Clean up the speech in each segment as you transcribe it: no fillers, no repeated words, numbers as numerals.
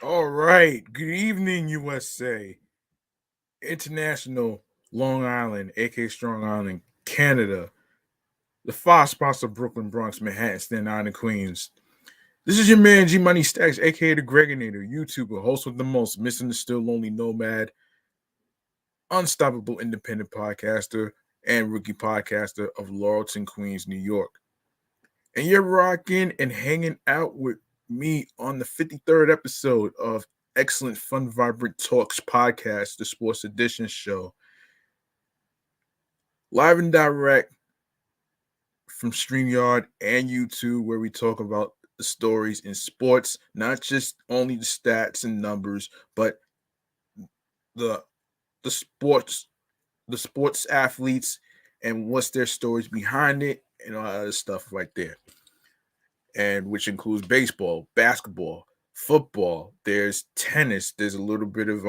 All right. Good evening, USA. International Long Island, aka Strong Island, Canada. The five spots of Brooklyn, Bronx, Manhattan, Staten Island, Queens. This is your man G Money Stacks, aka the Gregonator, YouTuber, host with the most, misunderstood lonely nomad, unstoppable independent podcaster, and rookie podcaster of Laurelton, Queens, New York. And you're rocking and hanging out with me on the 53rd episode of Excellent Fun Vibrant Talks podcast, the Sports Edition show. Live and direct from StreamYard and YouTube, where we talk about the stories in sports, not just only the stats and numbers, but the the sports, the sports athletes and what's their stories behind it and all that other stuff right there. And which includes baseball, basketball, football. There's tennis. There's a little bit of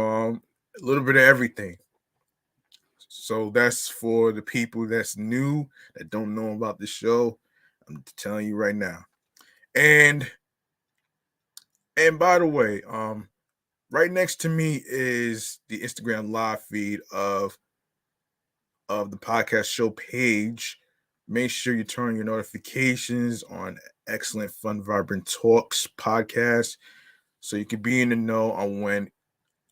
everything. So that's for the people that's new that don't know about the show. I'm telling you right now. And and by the way, right next to me is the Instagram live feed of the podcast show page. Make sure you turn your notifications on Excellent Fun Vibrant Talks podcast so you can be in the know on when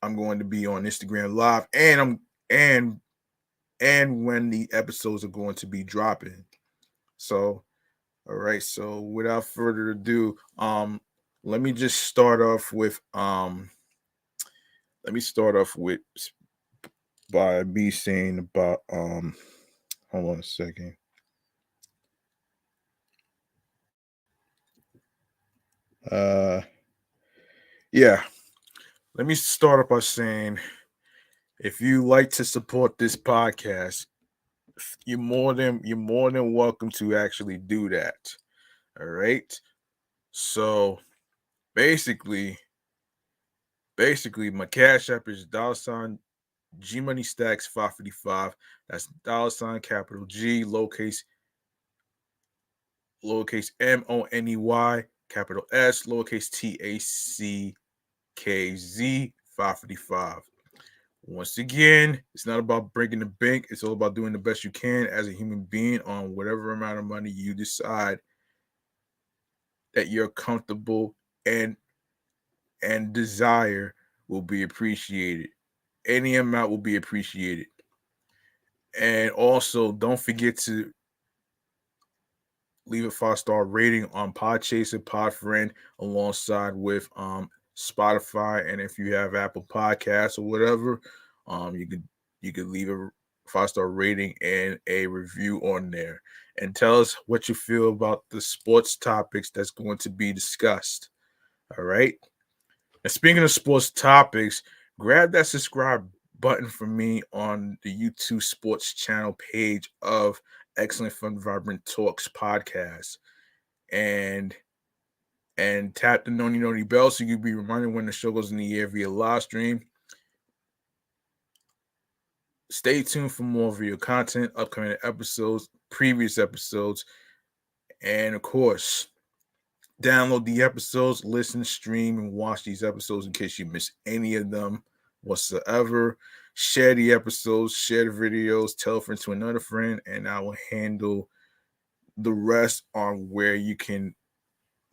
I'm going to be on Instagram live and and when the episodes are going to be dropping. So, all right. So, without further ado, let me just start off with let me start off with by me saying about hold on a second. Uh yeah, let me start off by saying if you like to support this podcast, you're more than welcome to actually do that. All right. So basically, basically my cash app is $ G Money Stacks 555. That's $ capital G lowercase MONEY capital S lowercase TACKZ 555. Once again, it's not about breaking the bank. It's all about doing the best you can as a human being on whatever amount of money you decide that you're comfortable and desire will be appreciated. Any amount will be appreciated. And also, don't forget to leave a 5-star rating on Podchaser, Podfriend, alongside with Spotify. And if you have Apple Podcasts or whatever, you could leave a 5-star rating and a review on there. And tell us what you feel about the sports topics that's going to be discussed. All right. And speaking of sports topics, grab that subscribe button for me on the YouTube Sports channel page of Excellent Fun Vibrant Talks podcast. And tap the noni bell so you'll be reminded when the show goes in the air via live stream. Stay tuned for more video content, upcoming episodes, previous episodes, and of course, download the episodes, listen, stream, and watch these episodes in case you miss any of them whatsoever. Share the episodes, share the videos, tell a friend to another friend, and I will handle the rest on where you can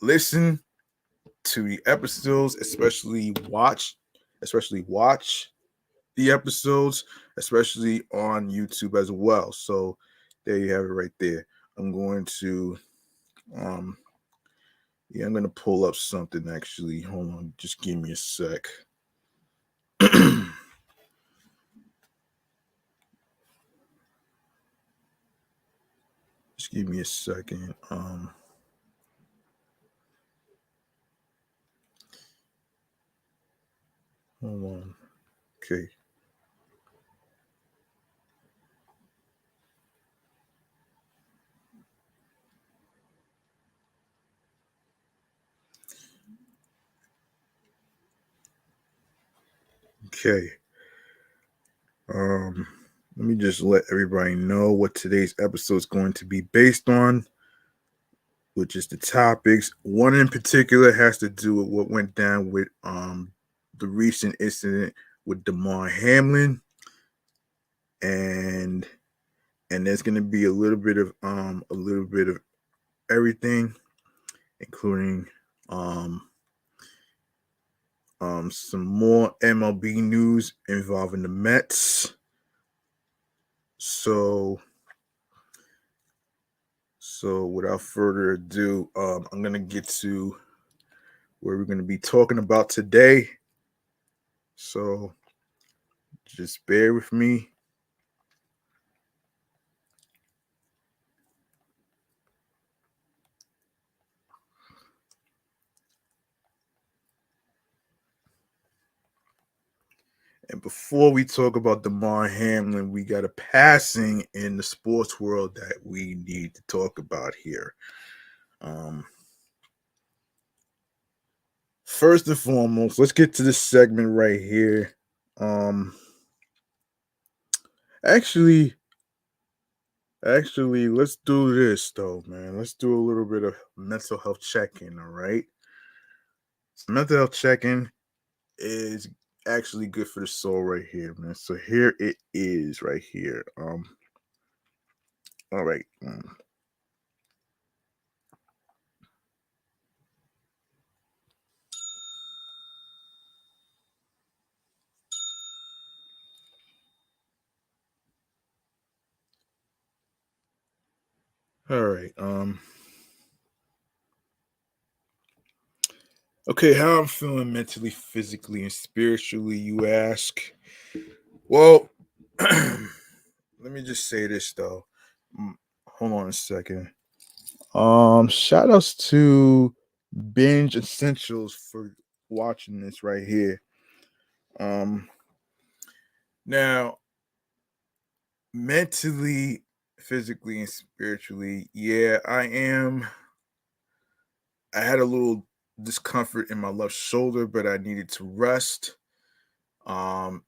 listen to the episodes, especially watch the episodes, especially on YouTube as well. So there you have it right there. I'm going to um yeah, I'm gonna pull up something actually. Hold on, just give me a sec. Just give me a second. Hold on. Okay. Okay. Um, Let me just let everybody know what today's episode is going to be based on, which is the topics. One in particular has to do with what went down with the recent incident with Damar Hamlin, and there's going to be a little bit of everything, including some more MLB news involving the Mets. So without further ado, I'm gonna get to where we're gonna be talking about today. So just bear with me. And before we talk about Damar Hamlin, we got a passing in the sports world that we need to talk about here. First and foremost, let's get to this segment right here. Actually, let's do this though, man. Let's do a little bit of mental health check-in, all right? So mental health check-in is actually good for the soul right here, man. So here it is right here. All right. All right. Okay, how I'm feeling mentally, physically, and spiritually, you ask? Well, let me just say this though. Hold on a second. Shout outs to Binge Essentials for watching this right here. Now, mentally, physically, and spiritually, yeah, I had a little discomfort in my left shoulder, but I needed to rest. Um,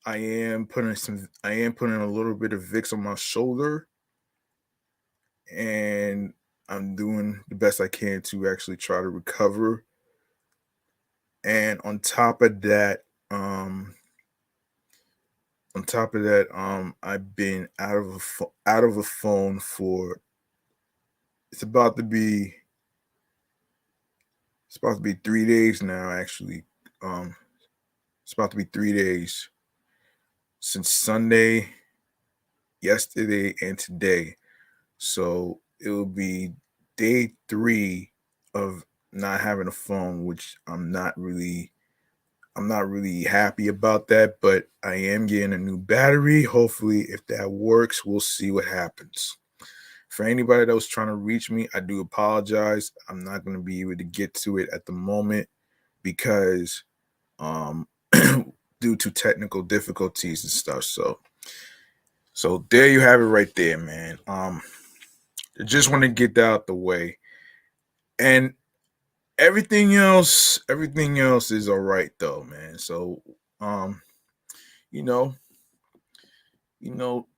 I am putting a little bit of Vicks on my shoulder, and I'm doing the best I can to actually try to recover. And on top of that, I've been out of a phone for it's about to be 3 days now. Actually, um, it's about to be 3 days since Sunday, yesterday, and today. So it will be day 3 of not having a phone, which I'm not really happy about that, but I am getting a new battery. Hopefully, if that works, we'll see what happens. For anybody that was trying to reach me, I do apologize. I'm not going to be able to get to it at the moment because um due to technical difficulties and stuff. So there you have it right there, man. I just want to get that out the way. And everything else is all right though, man. So you know, you know,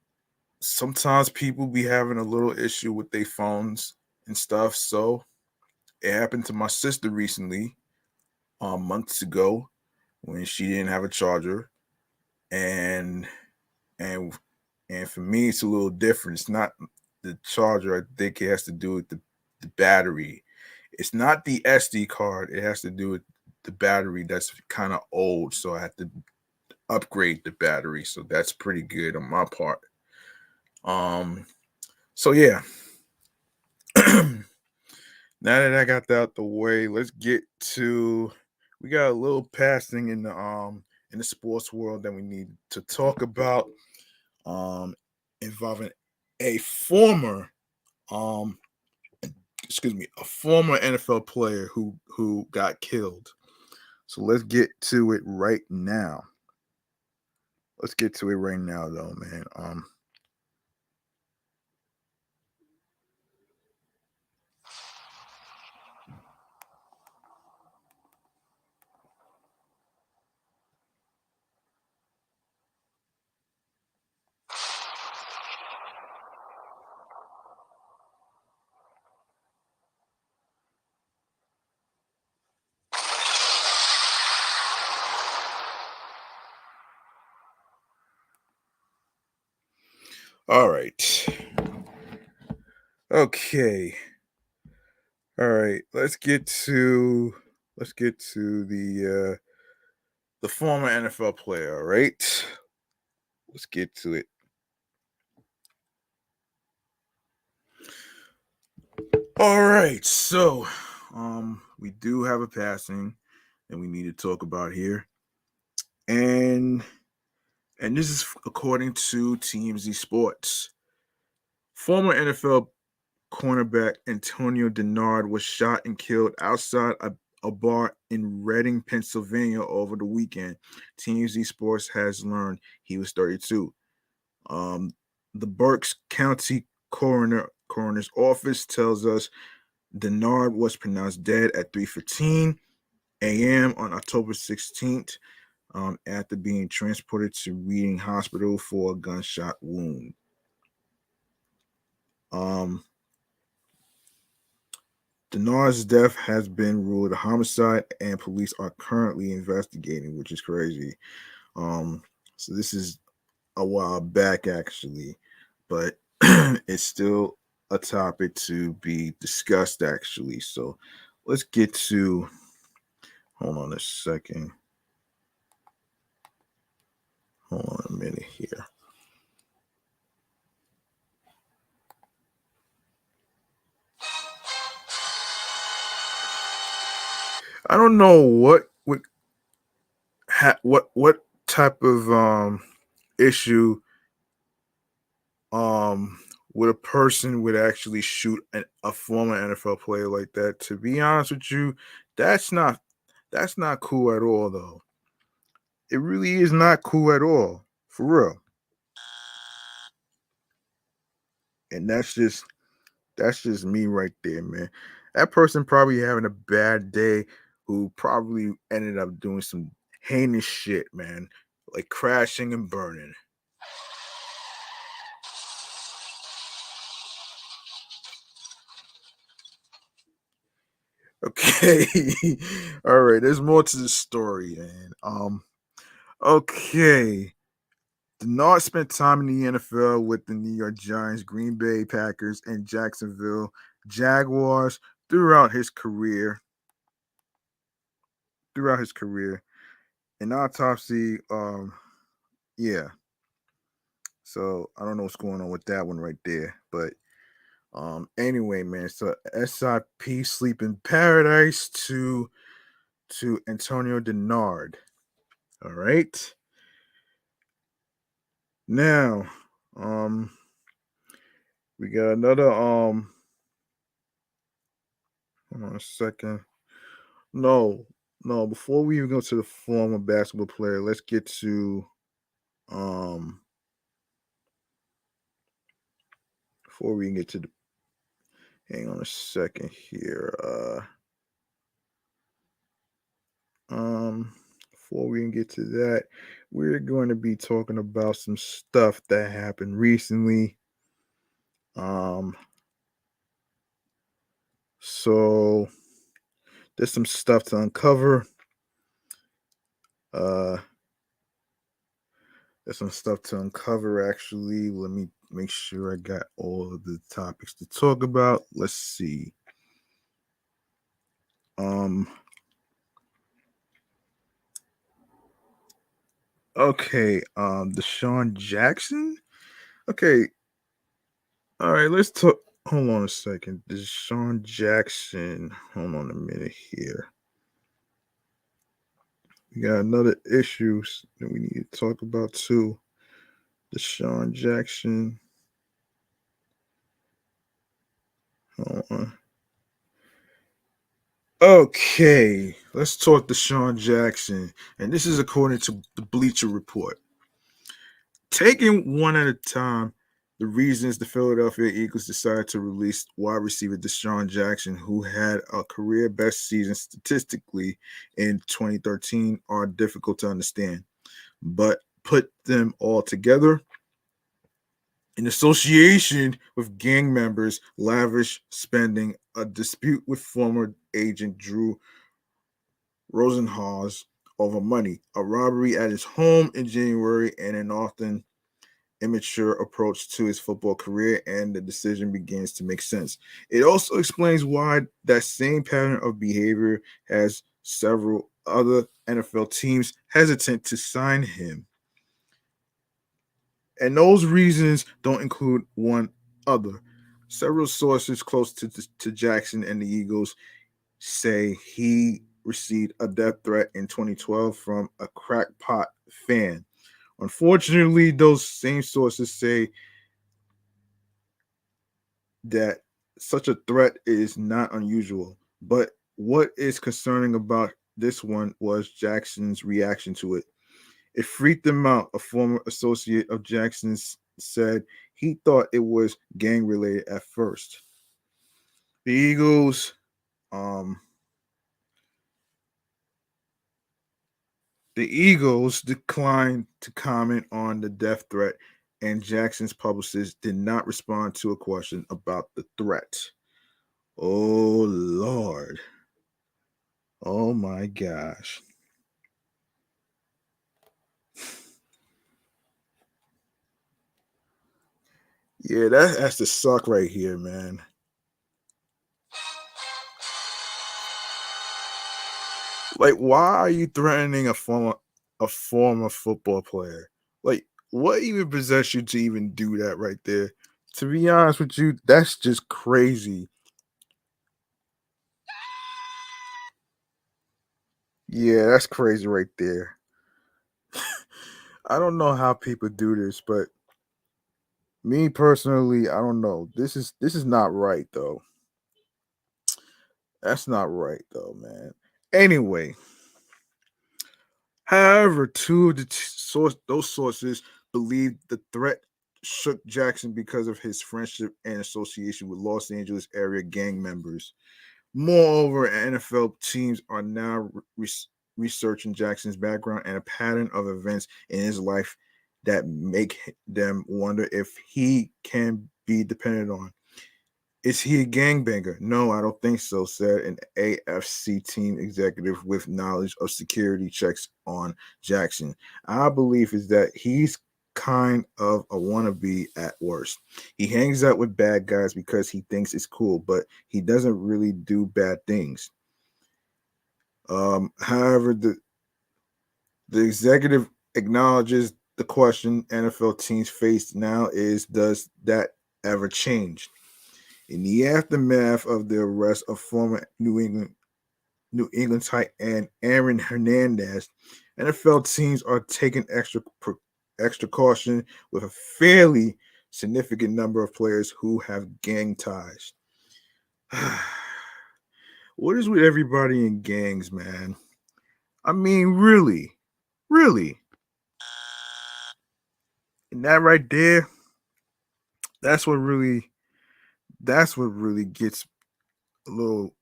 sometimes people be having a little issue with their phones and stuff. So it happened to my sister recently, months ago, when she didn't have a charger, and and and for me it's a little different. It's not the charger. I think it has to do with the battery. It's not the SD card. It has to do with the battery that's kind of old. So I have to upgrade the battery. So that's pretty good on my part. So yeah. Now that I got that out the way, let's get to we got a little passing in the sports world that we need to talk about involving a former um a former NFL player who got killed. So let's get to it right now. Let's get to it right now though, man. All right. Okay. All right. Let's get to the former NFL player, all right? Let's get to it. All right. So, we do have a passing that we need to talk about here. And this is according to TMZ Sports. Former NFL cornerback Antonio Dennard was shot and killed outside a bar in Reading, Pennsylvania over the weekend. TMZ Sports has learned he was 32. Um, the Berks County coroner's office tells us Dennard was pronounced dead at 3:15 a.m. on October 16th after being transported to Reading Hospital for a gunshot wound. Dennard's death has been ruled a homicide, and police are currently investigating, which is crazy. So this is a while back, actually, but it's still a topic to be discussed, actually. So let's get to. Hold on a second. Hold on a minute here. I don't know what type of issue would a person would actually shoot a former NFL player like that. To be honest with you, that's not that's not cool at all, though. It really is not cool at all, for real. And that's just me right there, man. That person probably having a bad day who probably ended up doing some heinous shit, man, like crashing and burning. Okay. All right, there's more to the story, man. Okay. Dennard spent time in the NFL with the New York Giants, Green Bay Packers, and Jacksonville Jaguars throughout his career. Throughout his career, an autopsy, yeah. So I don't know what's going on with that one right there, but anyway, man. So SIP Sleep in Paradise to Antonio Dennard. All right. Now, we got another hold on a second. No, no, before we even go to the former basketball player, let's get to um before we can get to the hang on a second here. Before we can get to that, we're going to be talking about some stuff that happened recently. Um so there's some stuff to uncover. Uh There's some stuff to uncover, actually. Let me make sure I got all of the topics to talk about. Let's see. Um, okay, Dashawn Jackson. Okay, all right, let's talk. Hold on a second. Dashawn Jackson. Hold on a minute here. We got another issue that we need to talk about too. Dashawn Jackson. Hold on. Okay, let's talk to Sean Jackson. And this is according to the Bleacher Report. Taking one at a time, the reasons the Philadelphia Eagles decided to release wide receiver Deshaun Jackson, who had a career best season statistically in 2013, are difficult to understand. But put them all together, in association with gang members, lavish spending, a dispute with former agent Drew Rosenhaus over money, a robbery at his home in January, and an often immature approach to his football career, and the decision begins to make sense. It also explains why that same pattern of behavior has several other NFL teams hesitant to sign him. And those reasons don't include one other. Several sources close to Jackson and the Eagles say he received a death threat in 2012 from a crackpot fan. Unfortunately, those same sources say that such a threat is not unusual. But what is concerning about this one was Jackson's reaction to it. It freaked him out. A former associate of Jackson's said he thought it was gang related at first. The Eagles, um, declined to comment on the death threat, and Jackson's publicist did not respond to a question about the threat. Oh Lord. Oh my gosh. Yeah, that has to suck right here, man. Like, why are you threatening a former football player? Like, what even possessed you to even do that right there? To be honest with you, that's just crazy. Yeah, that's crazy right there. I don't know how people do this, but me personally, I don't know. This is not right though. That's not right though, man. Anyway, however, two of those sources believe the threat shook Jackson because of his friendship and association with Los Angeles area gang members. Moreover, NFL teams are now researching Jackson's background and a pattern of events in his life that make them wonder if he can be depended on. Is he a gangbanger? No, I don't think so, said an AFC team executive with knowledge of security checks on Jackson. Our belief is that he's kind of a wannabe at worst. He hangs out with bad guys because he thinks it's cool, but he doesn't really do bad things. However, the executive acknowledges the question NFL teams face now is, does that ever change? In the aftermath of the arrest of former New England tight end Aaron Hernandez, NFL teams are taking extra caution with a fairly significant number of players who have gang ties. What is with everybody in gangs, man? I mean, really, really, and that right there, that's what really, that's what really gets a little.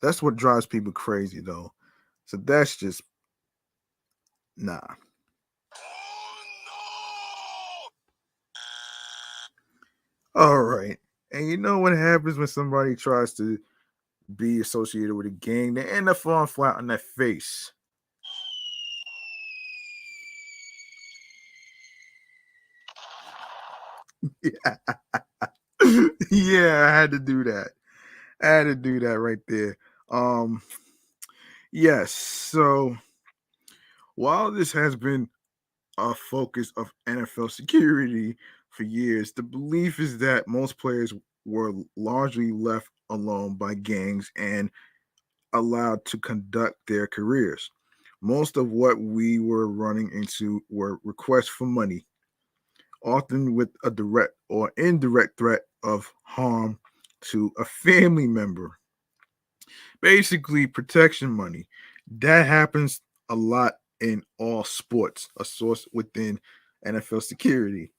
That's what drives people crazy, though. So that's just nah. All right. And you know what happens when somebody tries to be associated with a gang? They end up falling flat on their face. Yeah. Yeah, I had to do that. I had to do that right there. Um, yes. So while this has been a focus of NFL security for years, the belief is that most players were largely left alone by gangs and allowed to conduct their careers. Most of what we were running into were requests for money, often with a direct or indirect threat of harm to a family member. Basically, protection money. That happens a lot in all sports, a source within NFL security.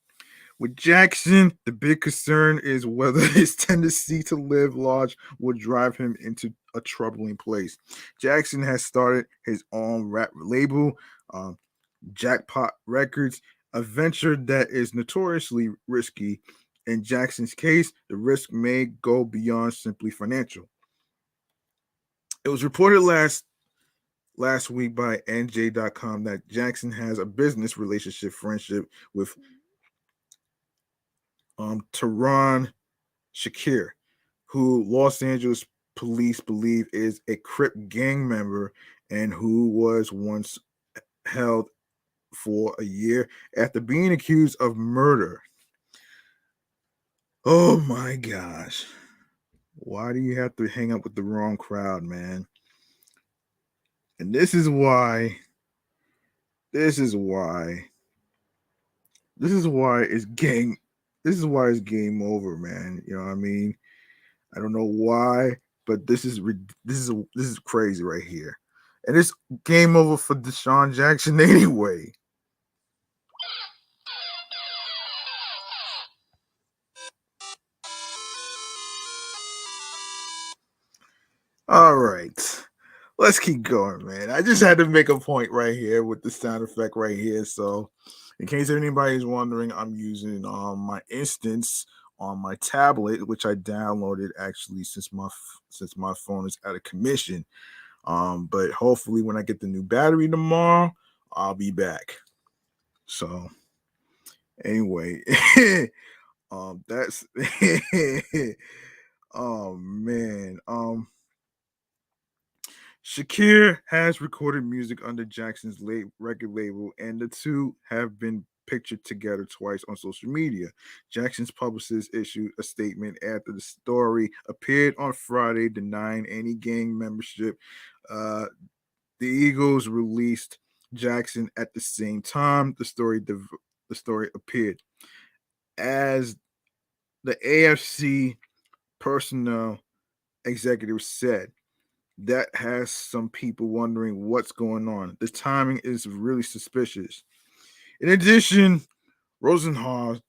With Jackson, the big concern is whether his tendency to live large will drive him into a troubling place. Jackson has started his own rap label, um, Jackpot Records, a venture that is notoriously risky. In Jackson's case, the risk may go beyond simply financial. It was reported last week by NJ.com that Jackson has a business relationship friendship with Tehran Shakir, who Los Angeles police believe is a Crip gang member and who was once held for a year after being accused of murder. Oh my gosh. Why do you have to hang up with the wrong crowd, man? And this is why this is why it's game over, man. You know what I mean? I don't know why, but this is crazy right here. And it's game over for Dashawn Jackson anyway. All right. Let's keep going, man. I just had to make a point right here with the sound effect right here. So, in case anybody's wondering, I'm using my instance on my tablet, which I downloaded actually since my phone is out of commission. But hopefully, when I get the new battery tomorrow, I'll be back. So, anyway, that's oh man. Shakir has recorded music under Jackson's late record label, and the two have been pictured together twice on social media. Jackson's publicist issued a statement after the story appeared on Friday, denying any gang membership. Uh, the Eagles released Jackson at the same time the story appeared. As the AFC personnel executive said, that has some people wondering what's going on. The timing is really suspicious. In addition, Rosenhaus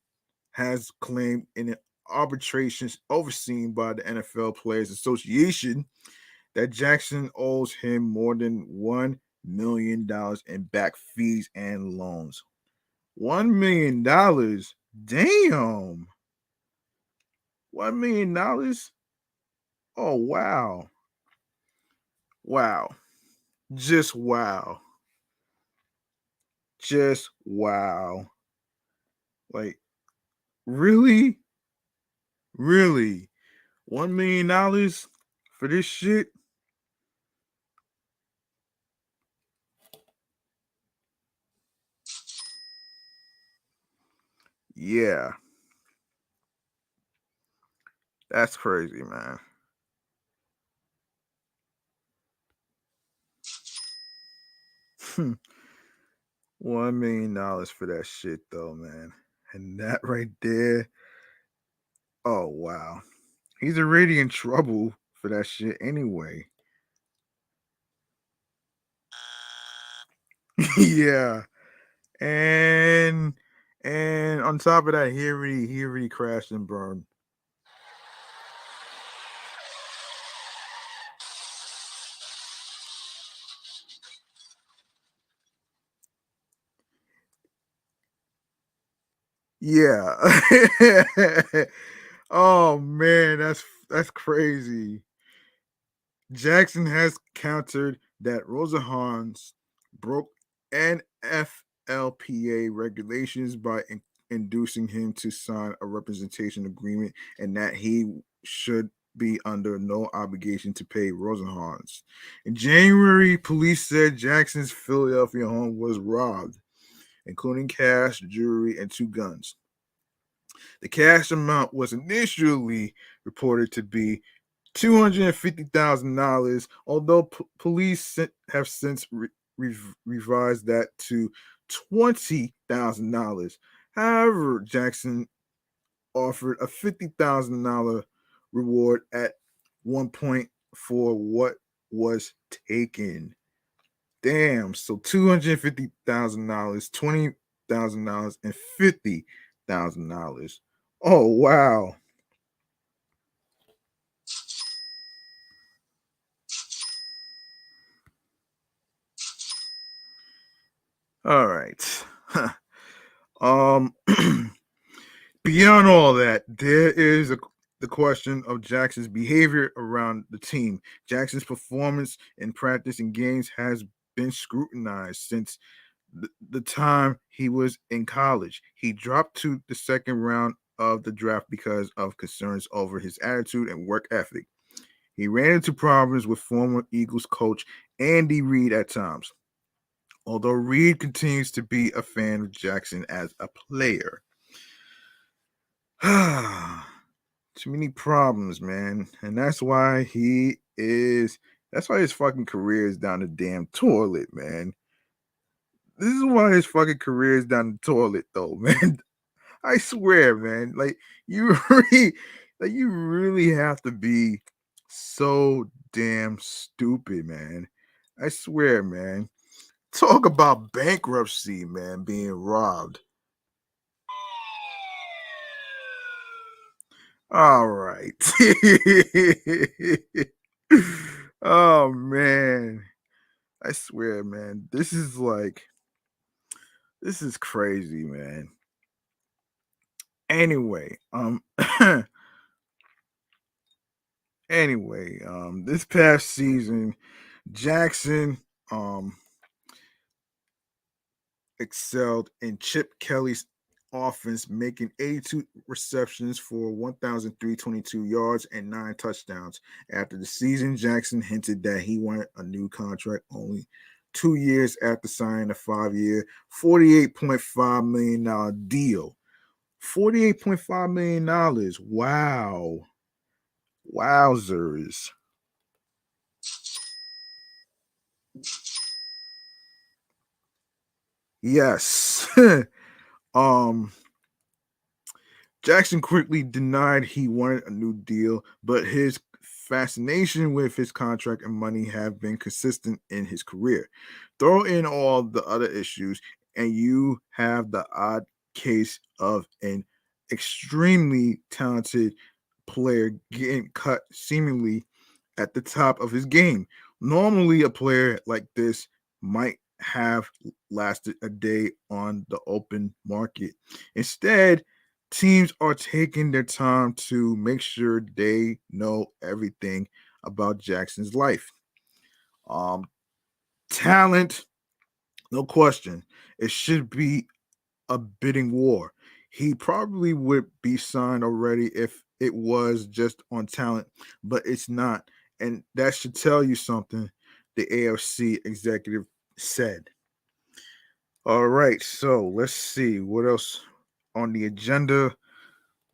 has claimed in an arbitration overseen by the NFL Players Association that Jackson owes him more than $1 million in back fees and loans. $1 million? Damn. $1 million? Oh, wow. Wow. Just wow. Just wow. Like, really? Really? $1 million for this shit? Yeah. That's crazy, man. $1 million for that shit though, man. And that right there, oh wow. He's already in trouble for that shit anyway. Yeah. And on top of that, he already crashed and burned. Yeah. Oh man, that's crazy. Jackson has countered that Rosenhaus broke NFLPA regulations by inducing him to sign a representation agreement and that he should be under no obligation to pay Rosenhaus. In January, police said Jackson's Philadelphia home was robbed, including cash, jewelry, and two guns. The cash amount was initially reported to be $250,000, although police have since revised that to $20,000. However, Jackson offered a $50,000 reward at one point for what was taken. Damn, so $250,000, $20,000, and $50,000. Oh wow. All right. um Beyond all that, there is the question of Jackson's behavior around the team. Jackson's performance in practice and games has been scrutinized since the time he was in college. He dropped to the second round of the draft because of concerns over his attitude and work ethic. He ran into problems with former Eagles coach Andy Reid at times, although Reid continues to be a fan of Jackson as a player. Too many problems, man. And that's why that's why his fucking career is down the damn toilet, man. This is why his fucking career is down the toilet, though, man. I swear, man. Like you really have to be so damn stupid, man. I swear, man. Talk about bankruptcy, man, being robbed. All right. Oh man. I swear, man. This is crazy, man. Anyway, this past season, Jackson excelled in Chip Kelly's offense, making 82 receptions for 1,322 yards and 9 touchdowns. After the season, Jackson hinted that he wanted a new contract only 2 years after signing a 5-year, $48.5 million deal. $48.5 million. Wow. Wowzers. Yes. Jackson quickly denied he wanted a new deal, but his fascination with his contract and money have been consistent in his career. Throw in all the other issues, and you have the odd case of an extremely talented player getting cut seemingly at the top of his game. Normally, a player like this might have lasted a day on the open market. Instead, teams are taking their time to make sure they know everything about Jackson's life. Um, Talent, no question. It should be a bidding war. He probably would be signed already if it was just on talent, but it's not. And that should tell you something, the AFC executive said. All right, so let's see what else on the agenda.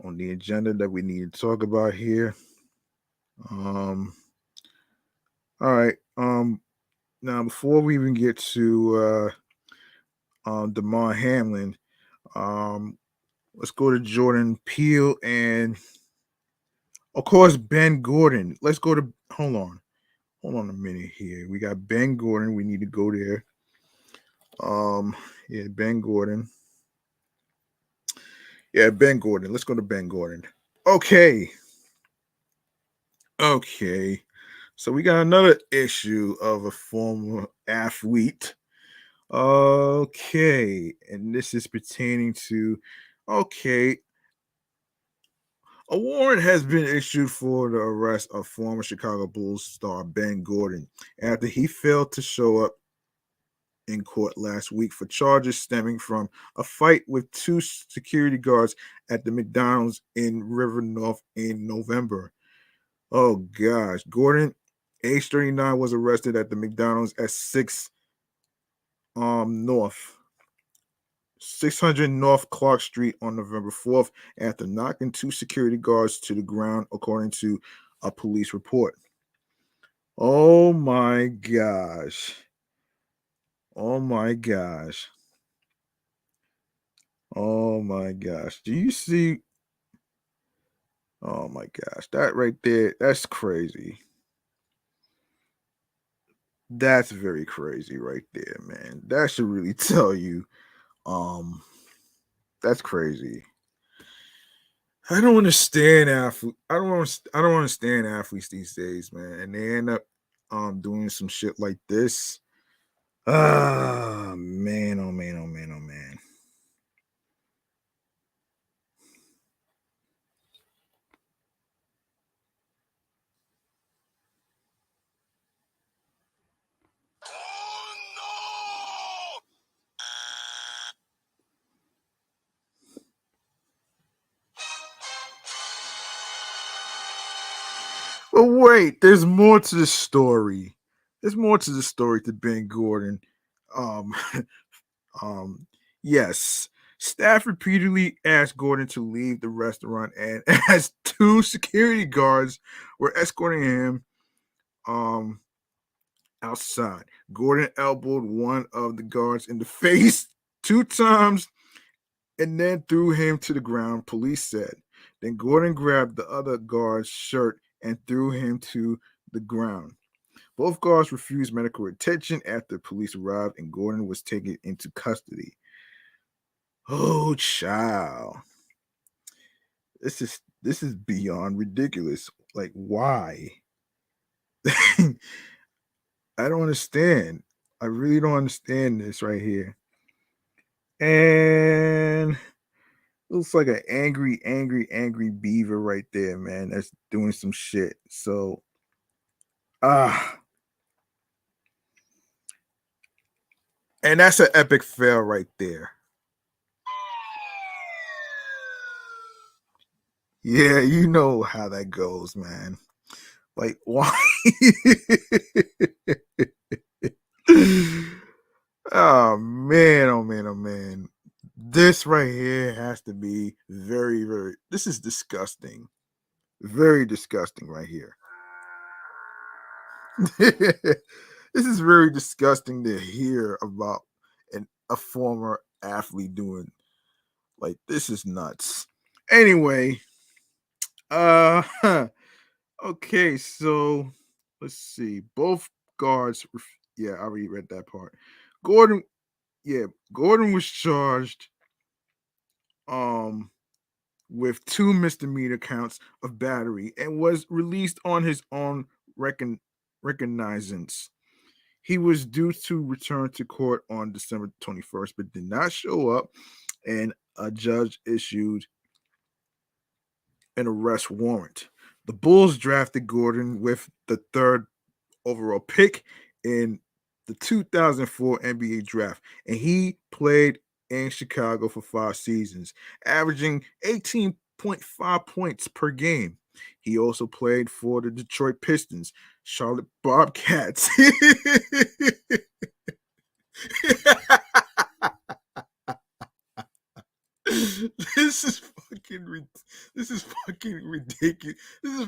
On the agenda that we need to talk about here. All right. Now before we even get to Damar Hamlin, um, let's go to Jordan Peele and of course Ben Gordon. Let's go to hold on a minute here. We got Ben Gordon. We need to go there. Yeah, Ben Gordon. Yeah, Ben Gordon. Let's go to Ben Gordon. Okay. Okay. So we got another issue of a former athlete. Okay. And this is pertaining to okay. A warrant has been issued for the arrest of former Chicago Bulls star Ben Gordon after he failed to show up in court last week for charges stemming from a fight with 2 security guards at the McDonald's in River North in November. Oh gosh, Gordon, age 39, was arrested at the McDonald's at 600 North Clark Street on November 4th after knocking 2 security guards to the ground, according to a police report. Oh my gosh. Oh my gosh. Oh my gosh. Do you see? Oh my gosh. That right there, that's crazy. That's very crazy right there, man. That should really tell you. Um, that's crazy. I don't understand I don't understand athletes these days, man. And they end up doing some shit like this. Ah man, oh man, oh man, oh man. But wait, there's more to the story. There's more to the story to Ben Gordon. Um, um, yes. Staff repeatedly asked Gordon to leave the restaurant, and as two security guards were escorting him outside, Gordon elbowed one of the guards in the face 2 times and then threw him to the ground, police said. Then Gordon grabbed the other guard's shirt and threw him to the ground. Both guards refused medical attention after police arrived and Gordon was taken into custody. Oh, child. This is beyond ridiculous. Like, why? I don't understand. I really don't understand this right here. And looks like an angry beaver right there, man. That's doing some shit. So, and that's an epic fail right there. Yeah, you know how that goes, man. Like, why? Oh man, oh man, oh man. This right here has to be this is disgusting. Very disgusting right here. This is very disgusting to hear about a former athlete doing. Like, this is nuts. Anyway, okay, so let's see. Both guards, yeah, I already read that part. Gordon was charged with 2 misdemeanor counts of battery and was released on his own recognizance. He was due to return to court on December 21st, but did not show up, and a judge issued an arrest warrant. The Bulls drafted Gordon with the 3rd overall pick in the 2004 NBA draft, and he played in Chicago for 5 seasons, averaging 18.5 points per game. He also played for the Detroit Pistons, Charlotte Bobcats. This is fucking ridiculous. This is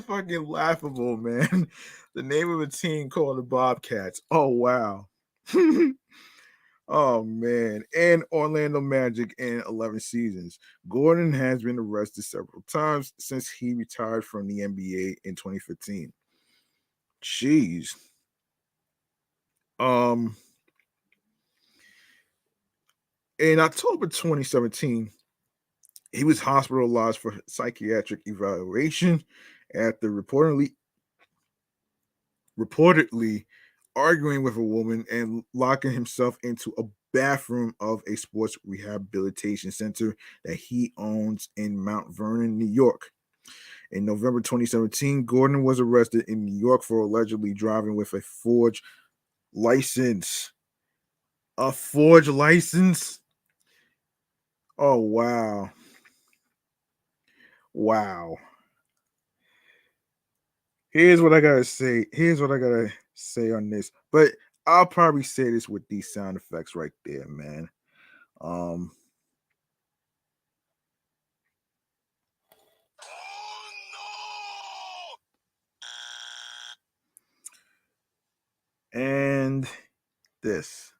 fucking laughable, man. The name of a team called the Bobcats. Oh wow. Oh man. And Orlando Magic in 11 seasons. Gordon has been arrested several times since he retired from the NBA in 2015. Jeez. In October 2017, he was hospitalized for psychiatric evaluation after reportedly arguing with a woman and locking himself into a bathroom of a sports rehabilitation center that he owns in Mount Vernon, New York. In November 2017, Gordon was arrested in New York for allegedly driving with a forged license. A forged license? Oh, wow. Wow. Here's what I gotta say. On this. But I'll probably say this with these sound effects right there, man. And this.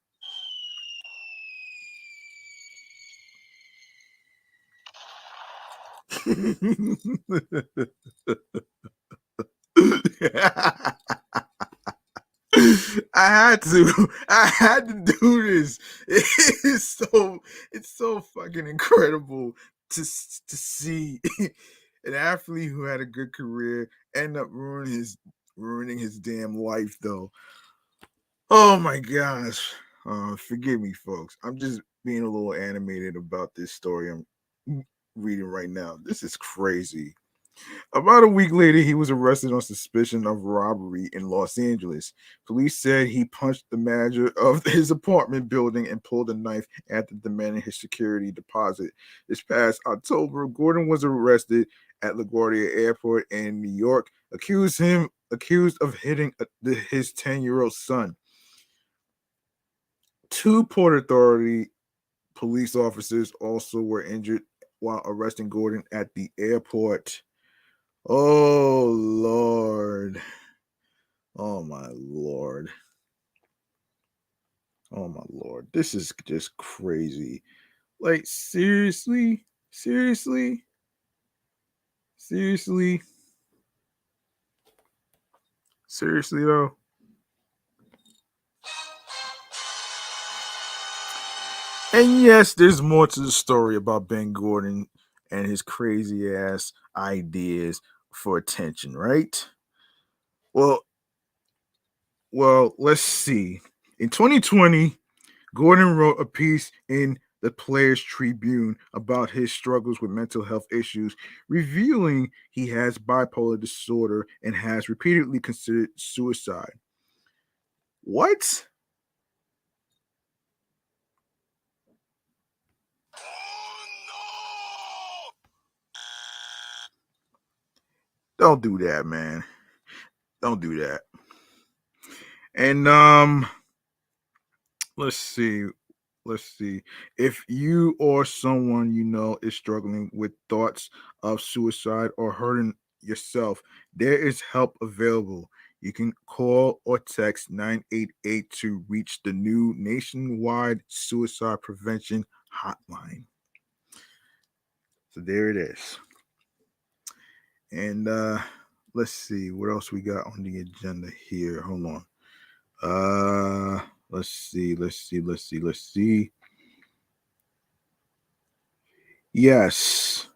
I had to do this. It's so fucking incredible to see an athlete who had a good career end up ruining his damn life though. Oh my gosh. Forgive me, folks. I'm just being a little animated about this story I'm reading right now. This is crazy. About a week later, he was arrested on suspicion of robbery in Los Angeles. Police said he punched the manager of his apartment building and pulled a knife after demanding his security deposit. This past October, Gordon was arrested at LaGuardia Airport in New York, accused him accused of hitting his 10-year-old son. 2 Port Authority police officers also were injured while arresting Gordon at the airport. Oh, Lord. Oh, my Lord. Oh, my Lord. This is just crazy. Like, seriously? Seriously? Seriously? Seriously, though? And yes, there's more to the story about Ben Gordon and his crazy ass ideas for attention, right? Well, let's see. In 2020, Gordon wrote a piece in the Players Tribune about his struggles with mental health issues, revealing he has bipolar disorder and has repeatedly considered suicide. What? Don't do that, man. Don't do that. And let's see. Let's see. If you or someone you know is struggling with thoughts of suicide or hurting yourself, there is help available. You can call or text 988 to reach the new nationwide suicide prevention hotline. So there it is. And let's see what else we got on the agenda here. Hold on. Let's see. Yes.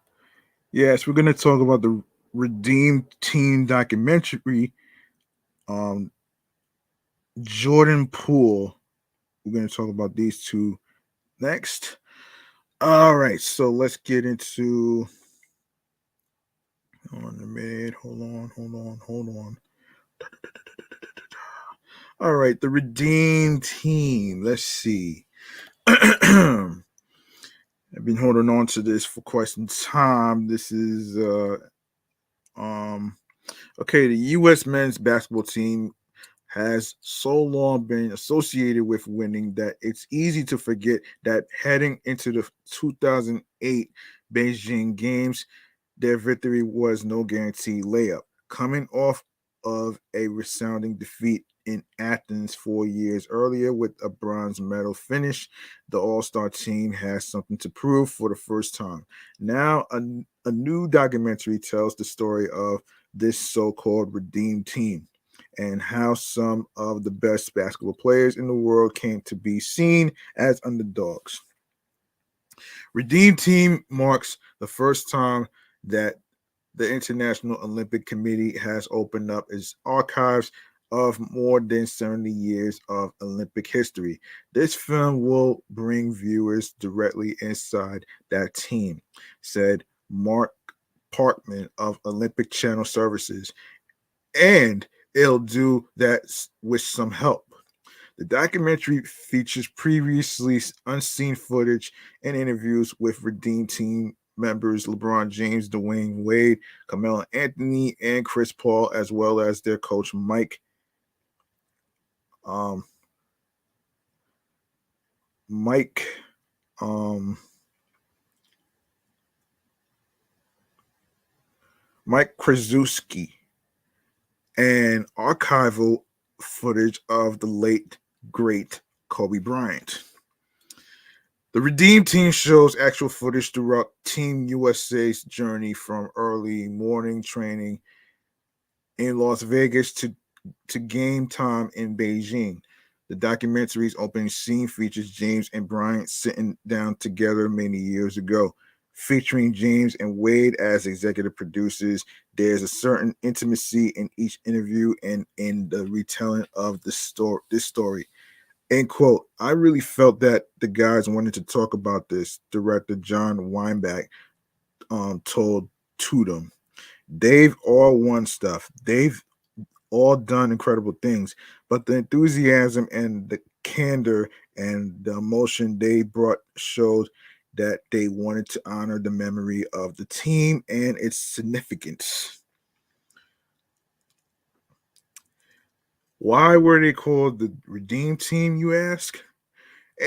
Yes, we're going to talk about the Redeemed Team documentary. Jordan Poole. We're going to talk about these two next. All right, so let's get into. Hold on a minute. Hold on. All right, the Redeemed Team. Let's see. I've been holding on to this for quite some time. This is okay, the US men's basketball team has so long been associated with winning that it's easy to forget that heading into the 2008 Beijing Games, their victory was no guaranteed layup. Coming off of a resounding defeat in Athens 4 years earlier with a bronze medal finish, the All-Star team has something to prove for the first time. Now, a new documentary tells the story of this so-called redeemed team and how some of the best basketball players in the world came to be seen as underdogs. Redeemed Team marks the first time that the International Olympic Committee has opened up its archives of more than 70 years of Olympic history. This film will bring viewers directly inside that team, said Mark Parkman of Olympic Channel Services. And it'll do that with some help. The documentary features previously unseen footage and interviews with Redeemed Team members LeBron James, Dwayne Wade, Carmelo Anthony, and Chris Paul, as well as their coach Mike Mike Krzyzewski, and archival footage of the late great Kobe Bryant. The Redeemed Team shows actual footage throughout Team USA's journey from early morning training in Las Vegas to game time in Beijing. The documentary's opening scene features James and Bryant sitting down together many years ago. Featuring James and Wade as executive producers, there's a certain intimacy in each interview and in the retelling of this story. End quote. I really felt that the guys wanted to talk about this. Director John Weinbach told Tudum. They've all won stuff. They've all done incredible things. But the enthusiasm and the candor and the emotion they brought showed that they wanted to honor the memory of the team and its significance. Why were they called the Redeem Team, you ask?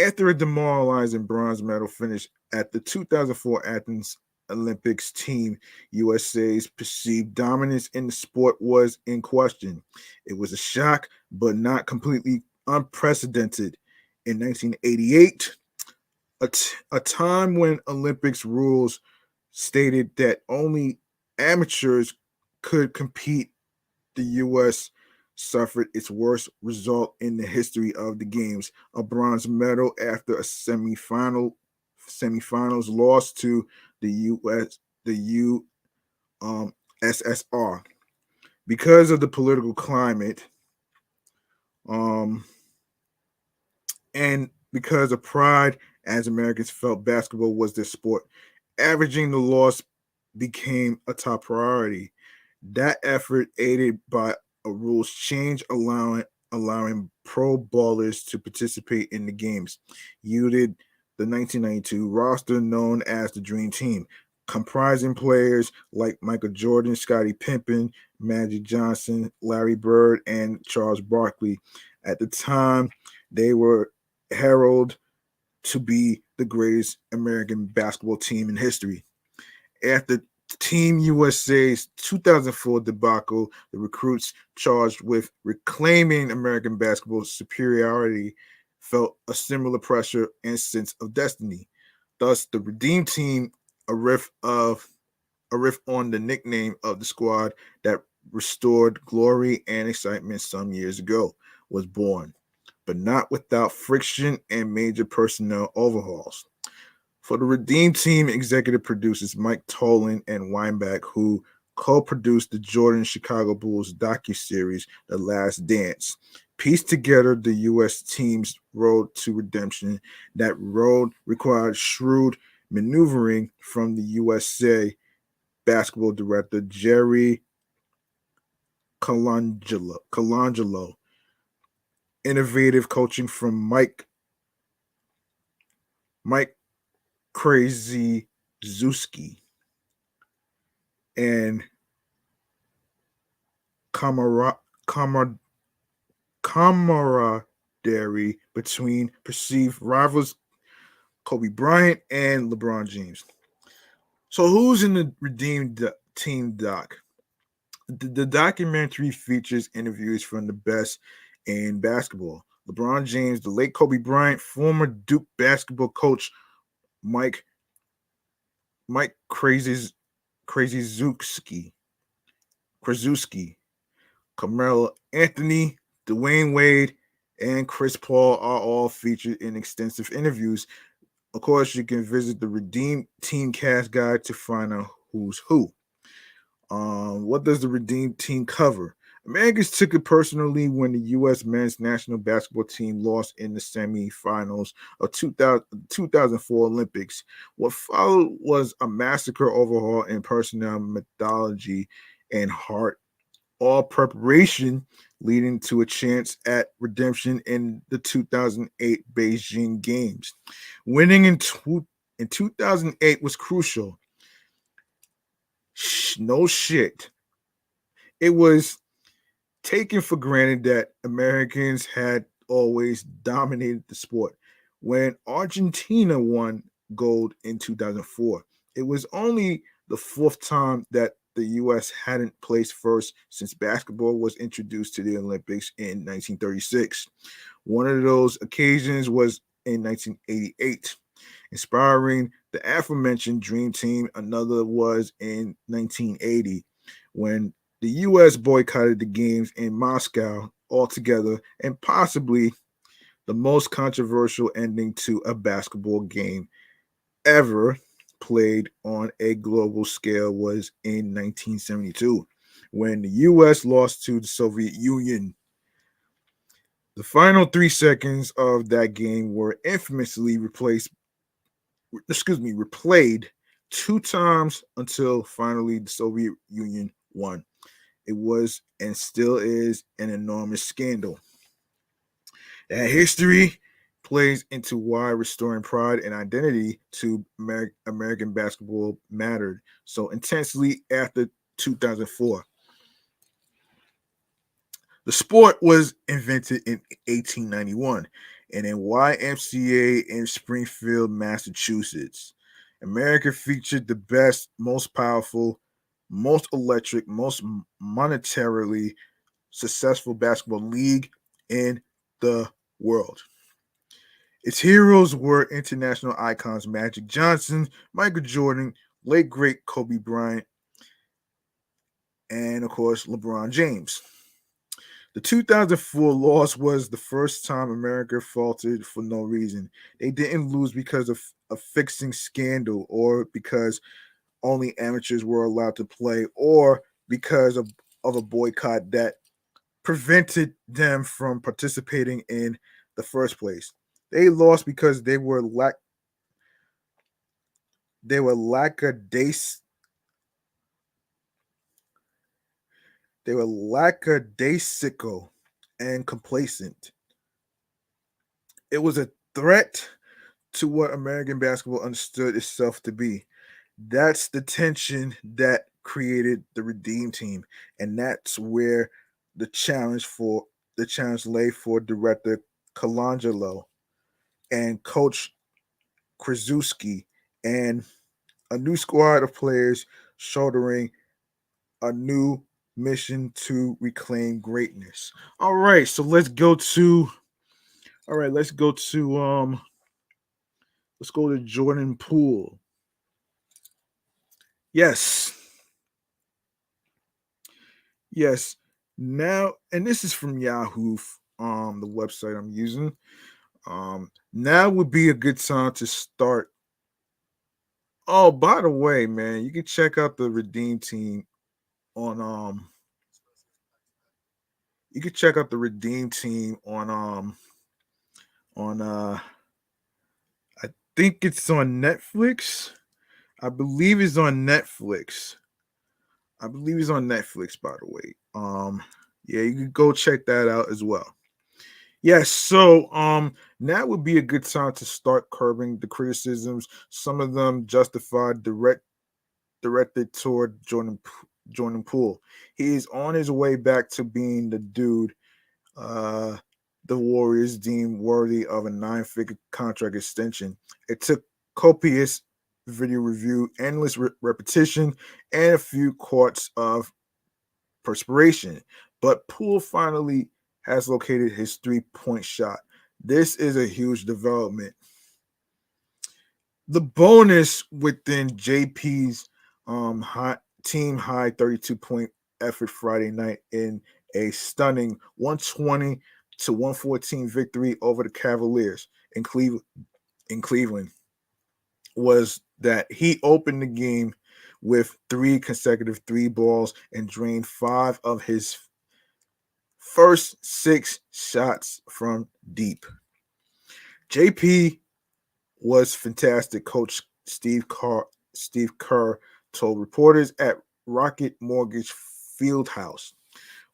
After a demoralizing bronze medal finish at the 2004 Athens Olympics, Team USA's perceived dominance in the sport was in question. It was a shock, but not completely unprecedented. In 1988, a time when Olympics rules stated that only amateurs could compete, the U.S. suffered its worst result in the history of the games, a bronze medal after a semifinals loss to the SSR. Because of the political climate, um, and because of pride, as Americans felt basketball was their sport, averaging the loss became a top priority. That effort, aided by a rules change allowing pro ballers to participate in the games, yielded the 1992 roster known as the Dream Team, comprising players like Michael Jordan, Scottie Pippen, Magic Johnson, Larry Bird, and Charles Barkley. At the time, they were heralded to be the greatest American basketball team in history. After Team USA's 2004 debacle, the recruits charged with reclaiming American basketball's superiority felt a similar pressure and sense of destiny. Thus, the Redeem Team, a riff on the nickname of the squad that restored glory and excitement some years ago, was born, but not without friction and major personnel overhauls. For the Redeem Team, executive producers Mike Tolan and Weinbach, who co-produced the Jordan Chicago Bulls docuseries The Last Dance, pieced together the U.S. team's road to redemption. That road required shrewd maneuvering from the USA basketball director Jerry Colangelo, innovative coaching from Mike Crazy Zuski, and camara- camar- camaraderie between perceived rivals Kobe Bryant and LeBron James. So, who's in the Redeemed Team doc? The documentary features interviews from the best in basketball. LeBron James, the late Kobe Bryant, former Duke basketball coach Mike Crazy Krasuski, Carmelo Anthony, Dwayne Wade, and Chris Paul are all featured in extensive interviews. Of course, you can visit the Redeem Team Cast Guide to find out who's who. What does the Redeem Team cover? Americans took it personally when the U.S. men's national basketball team lost in the semifinals of 2004 Olympics. What followed was a massacre overhaul in personnel, methodology, and heart, all preparation leading to a chance at redemption in the 2008 Beijing Games. Winning in 2008 was crucial. No shit. It was taken for granted that Americans had always dominated the sport. When Argentina won gold in 2004, it was only the fourth time that the U.S. hadn't placed first since basketball was introduced to the Olympics in 1936. One of those occasions was in 1988, inspiring the aforementioned Dream Team. Another was in 1980, when the U.S. boycotted the games in Moscow altogether, and possibly the most controversial ending to a basketball game ever played on a global scale was in 1972, when the U.S. lost to the Soviet Union. The final 3 seconds of that game were infamously replayed 2 times until finally the Soviet Union won. It was and still is an enormous scandal. That history plays into why restoring pride and identity to American basketball mattered so intensely after 2004. The sport was invented in 1891 in a YMCA in Springfield, Massachusetts. America featured the best, most powerful, most electric, most monetarily successful basketball league in the world. Its heroes were international icons Magic Johnson, Michael Jordan, late great Kobe Bryant, and of course LeBron James. The 2004 loss was the first time America faltered for no reason. They didn't lose because of a fixing scandal or because only amateurs were allowed to play or because of a boycott that prevented them from participating in the first place. They lost because they were lackadaisical and complacent. It was a threat to what American basketball understood itself to be. That's the tension that created the Redeem Team, and that's where the challenge lay for director Colangelo and coach Krzyzewski and a new squad of players shouldering a new mission to reclaim greatness. All right, so let's go to Jordan Poole. Yes. Yes. Now, and this is from Yahoo, the website I'm using. Now would be a good time to start. Oh, by the way, man, you can check out the Redeem Team on you can check out the Redeem Team on I think it's on Netflix. I believe it's on Netflix. I believe it's on Netflix, by the way. Yeah, you can go check that out as well. Yes, so now would be a good time to start curbing the criticisms. Some of them justified directed toward Jordan Poole. He is on his way back to being the dude uh the Warriors deemed worthy of a nine-figure contract extension. It took copious video review, endless repetition, and a few quarts of perspiration. But Poole finally has located his three-point shot. This is a huge development. The bonus within JP's team high 32-point effort Friday night in a stunning 120 to 114 victory over the Cavaliers in Cleveland was that he opened the game with three consecutive three balls and drained five of his first six shots from deep. JP was fantastic. Coach Steve Kerr told reporters at Rocket Mortgage Fieldhouse.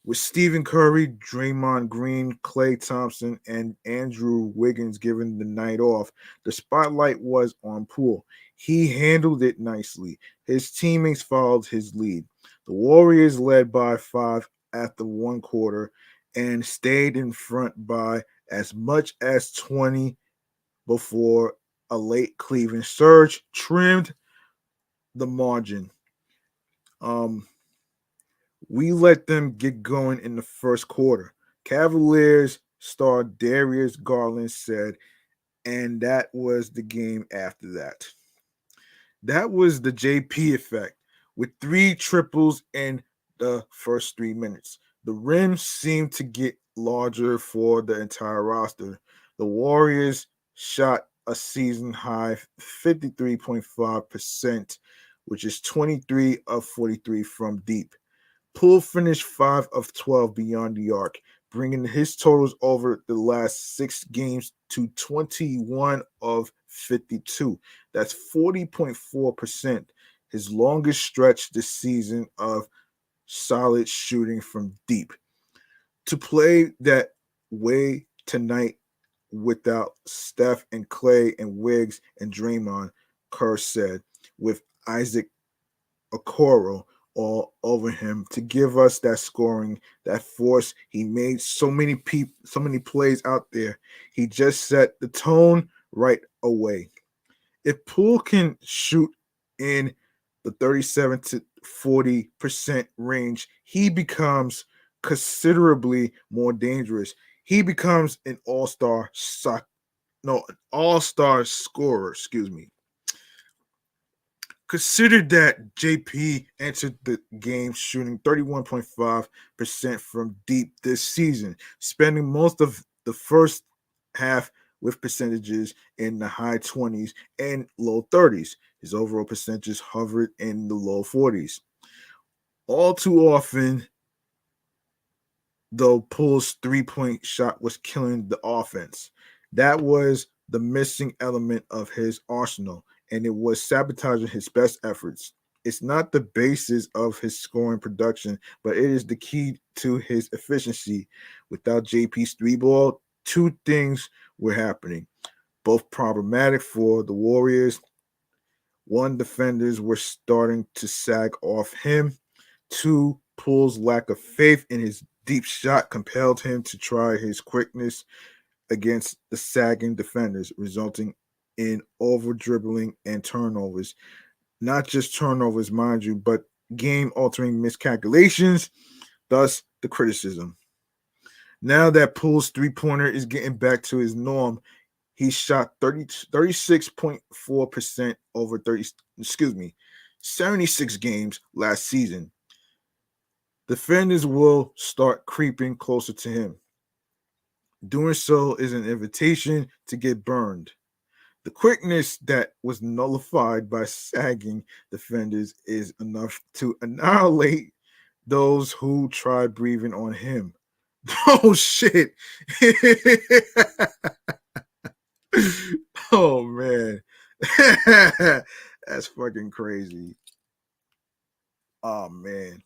With Stephen Curry, Draymond Green, Klay Thompson, and Andrew Wiggins given the night off, the spotlight was on Poole. He handled it nicely. His teammates followed his lead. The Warriors led by 5 after one quarter and stayed in front by as much as 20 before a late Cleveland surge trimmed the margin. We let them get going in the first quarter. Cavaliers star Darius Garland said, and that was the game after that. That was the JP effect with three triples in the first 3 minutes. The rim seemed to get larger for the entire roster. The Warriors shot a season high 53.5%, which is 23 of 43 from deep. Poole finished 5 of 12 beyond the arc, bringing his totals over the last 6 games to 21 of 52. That's 40.4%, his longest stretch this season of solid shooting from deep. To play that way tonight without Steph and Clay and Wiggs and Draymond, Kerr said, with Isaac Okoro all over him to give us that scoring, that force. He made so many plays out there. He just set the tone right away. If Poole can shoot in the 37 to 40% range, he becomes considerably more dangerous. He becomes an all-star an all-star scorer, excuse me. Consider that JP entered the game shooting 31.5% from deep this season, spending most of the first half with percentages in the high 20s and low 30s. His overall percentages hovered in the low 40s. All too often, though, Poole's three-point shot was killing the offense. That was the missing element of his arsenal, and it was sabotaging his best efforts. It's not the basis of his scoring production, but it is the key to his efficiency. Without JP's three ball, two things were happening, both problematic for the Warriors. One, defenders were starting to sag off him. Two, Poole's lack of faith in his deep shot compelled him to try his quickness against the sagging defenders, resulting in over dribbling and turnovers. Not just turnovers, mind you, but game altering miscalculations, thus the criticism. Now that Poole's three-pointer is getting back to his norm, he shot 36.4% over 76 games last season. Defenders will start creeping closer to him. Doing so is an invitation to get burned. The quickness that was nullified by sagging defenders is enough to annihilate those who try breathing on him. Oh shit. Oh man. That's fucking crazy. Oh man.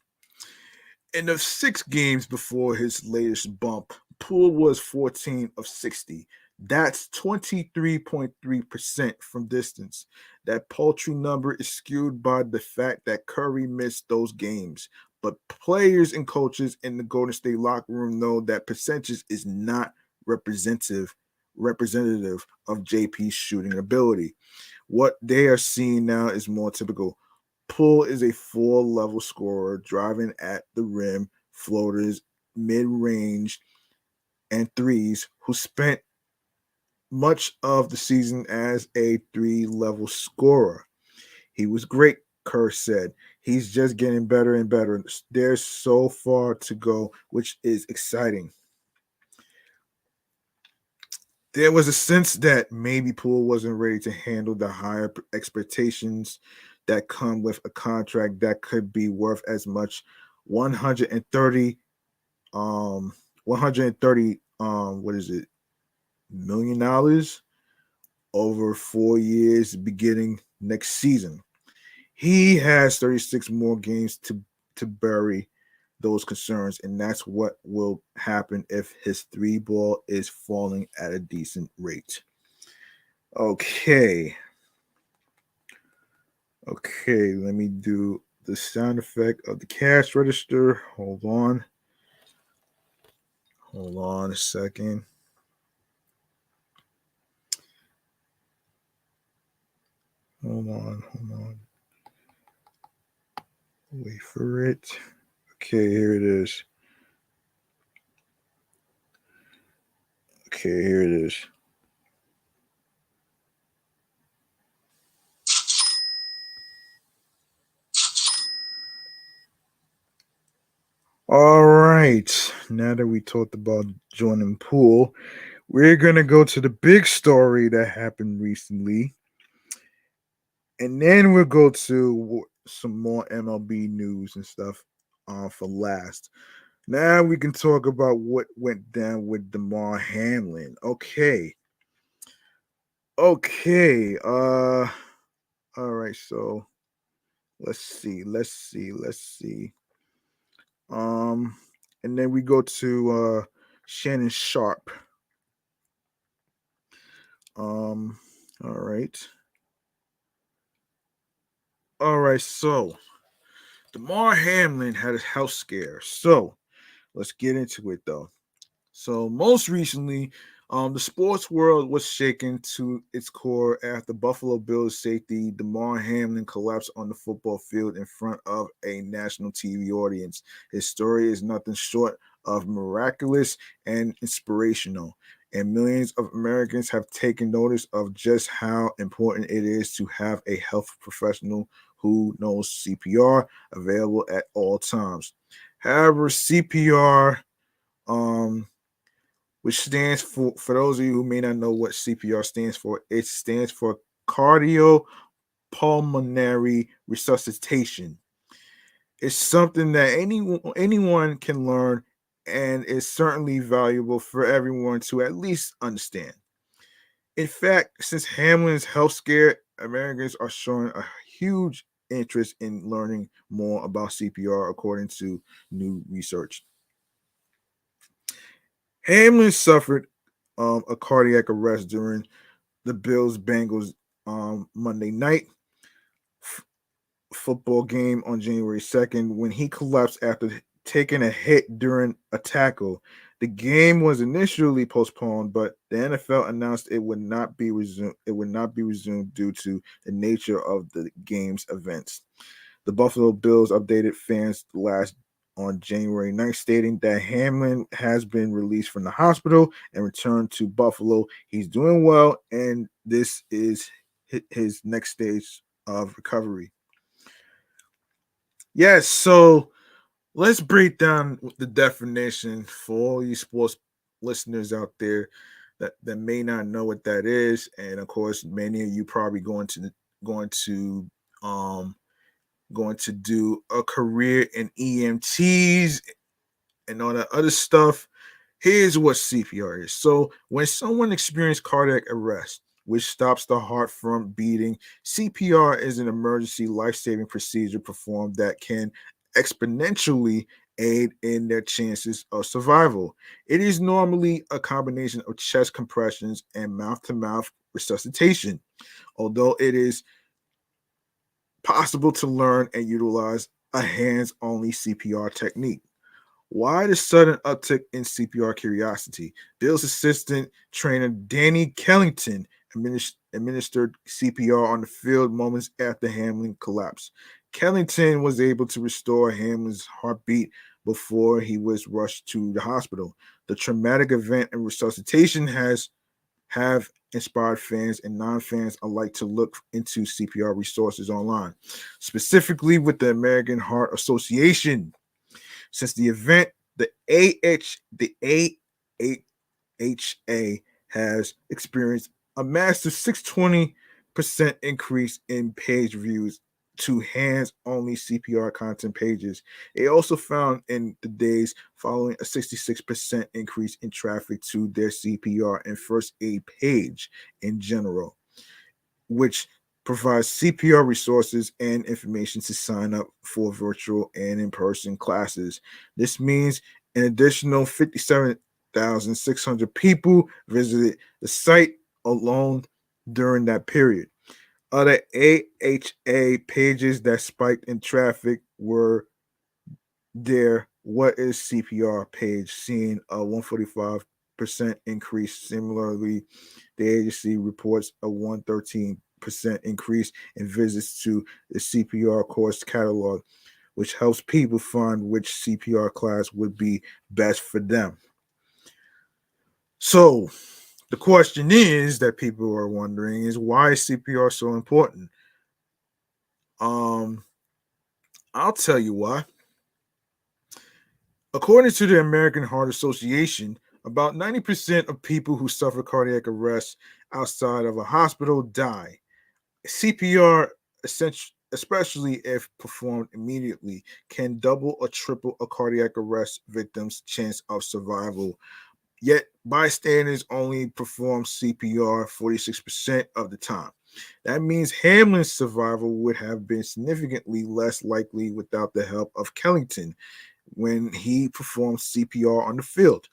In the 6 games before his latest bump, Poole was 14 of 60. That's 23.3% from distance. That paltry number is skewed by the fact that Curry missed those games. But players and coaches in the Golden State locker room know that percentage is not representative of JP's shooting ability. What they are seeing now is more typical. Poole is a four-level scorer, driving at the rim, floaters, mid-range, and threes, who spent much of the season as a three-level scorer. He was great, Kerr said. He's just getting better and better. There's so far to go, which is exciting. There was a sense that maybe Poole wasn't ready to handle the higher expectations that come with a contract that could be worth as much 130 130 what is it, $1 million over 4 years beginning next season. He has 36 more games to bury those concerns, and that's what will happen if his three ball is falling at a decent rate. Okay, let me do the sound effect of the cash register. Hold on a second. Hold on. Wait for it. Okay, here it is. Okay, here it is. All right. Now that we talked about Jordan Poole, we're going to go to the big story that happened recently. And then we'll go to some more MLB news and stuff for last. Now we can talk about what went down with Damar Hamlin. Okay. All right, so let's see. And then we go to Shannon Sharpe. All right. All right, so Damar Hamlin had a health scare. So let's get into it though. So most recently, the sports world was shaken to its core after Buffalo Bills safety Damar Hamlin collapsed on the football field in front of a national TV audience. His story is nothing short of miraculous and inspirational, and millions of Americans have taken notice of just how important it is to have a health professional who knows CPR available at all times. However, CPR um which stands for those of you who may not know what CPR stands for, it stands for cardiopulmonary resuscitation. It's something that anyone can learn, and is certainly valuable for everyone to at least understand. In fact, since Hamlin's health scare, Americans are showing a huge interest in learning more about CPR, according to new research. Hamlin suffered a cardiac arrest during the Bills Bengals Monday night f- football game on January 2nd when he collapsed after taking a hit during a tackle. The game was initially postponed, but the NFL announced it would not be resumed. It would not be resumed due to the nature of the game's events. The Buffalo Bills updated fans last on January 9th, stating that Hamlin has been released from the hospital and returned to Buffalo. He's doing well, and this is his next stage of recovery. Yes, so let's break down the definition for all you sports listeners out there that may not know what that is. And of course, many of you probably going to um going to do a career in EMTs and all that other stuff. Here's what CPR is. So, when someone experiences cardiac arrest, which stops the heart from beating, CPR is an emergency life saving procedure performed that can exponentially aid in their chances of survival. It is normally a combination of chest compressions and mouth to mouth resuscitation, although it is possible to learn and utilize a hands only CPR technique. Why the sudden uptick in CPR curiosity? Bill's assistant trainer Danny Kellington administered CPR on the field moments after Hamlin collapsed. Kellington was able to restore Hamlin's heartbeat before he was rushed to the hospital. The traumatic event and resuscitation have inspired fans and non-fans alike to look into CPR resources online, specifically with the American Heart Association. Since the event, the AHA has experienced a massive 620% increase in page views to hands-only CPR content pages. It also found in the days following a 66% increase in traffic to their CPR and first aid page in general, which provides CPR resources and information to sign up for virtual and in-person classes. This means an additional 57,600 people visited the site alone during that period. Other AHA pages that spiked in traffic were their What is CPR page, seeing a 145% increase. Similarly, the agency reports a 113% increase in visits to the CPR course catalog, which helps people find which CPR class would be best for them. So, the question is that people are wondering is, why is CPR so important? Um, I'll tell you why. According to the American Heart Association, about 90% of people who suffer cardiac arrest outside of a hospital die. CPR, especially if performed immediately, can double or triple a cardiac arrest victim's chance of survival. Yet bystanders only perform CPR 46% of the time. That means Hamlin's survival would have been significantly less likely without the help of Kellington when he performed CPR on the field.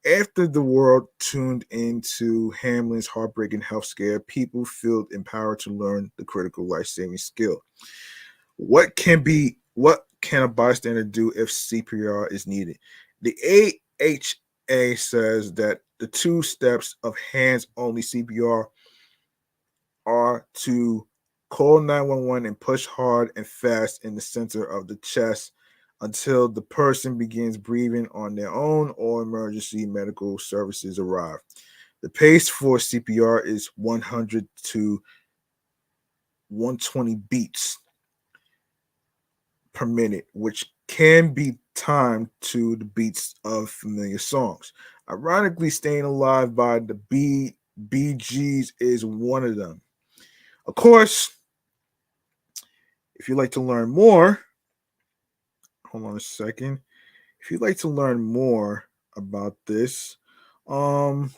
After the world tuned into Hamlin's heartbreaking health scare, people felt empowered to learn the critical life-saving skill. What can a bystander do if CPR is needed? The AHA says that the 2 steps of hands-only CPR are to call 911 and push hard and fast in the center of the chest until the person begins breathing on their own or emergency medical services arrive. The pace for CPR is 100 to 120 beats per minute, which can be timed to the beats of familiar songs. Ironically, Staying Alive by the Bee Gees is one of them. Of course, if you'd like to learn more, hold on a second. If you'd like to learn more about this, if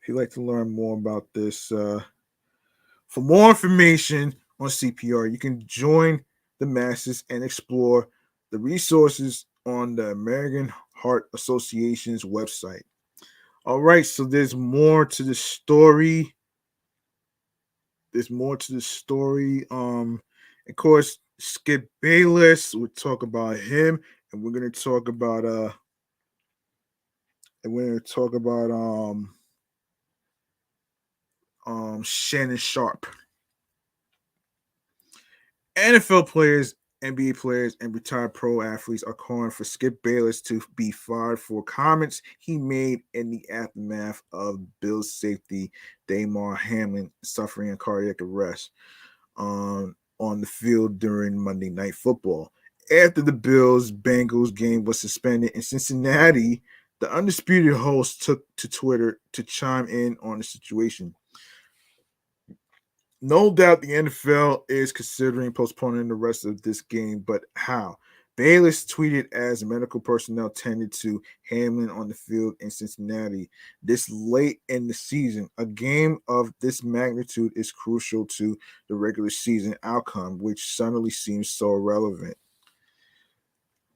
you'd like to learn more about this, for more information on CPR, you can join the masses and explore the resources on the American Heart Association's website. All right, so there's more to the story. There's more to the story. Of course, Skip Bayless. We'll talk about him, and we're gonna talk about Shannon Sharpe. NFL players, NBA players, and retired pro athletes are calling for Skip Bayless to be fired for comments he made in the aftermath of Bills safety Damar Hamlin suffering a cardiac arrest on the field during Monday Night Football. After the Bills-Bengals game was suspended in Cincinnati, the Undisputed host took to Twitter to chime in on the situation. No doubt the NFL is considering postponing the rest of this game, but how? Bayless tweeted as medical personnel tended to Hamlin on the field in Cincinnati this late in the season. A game of this magnitude is crucial to the regular season outcome, which suddenly seems so irrelevant.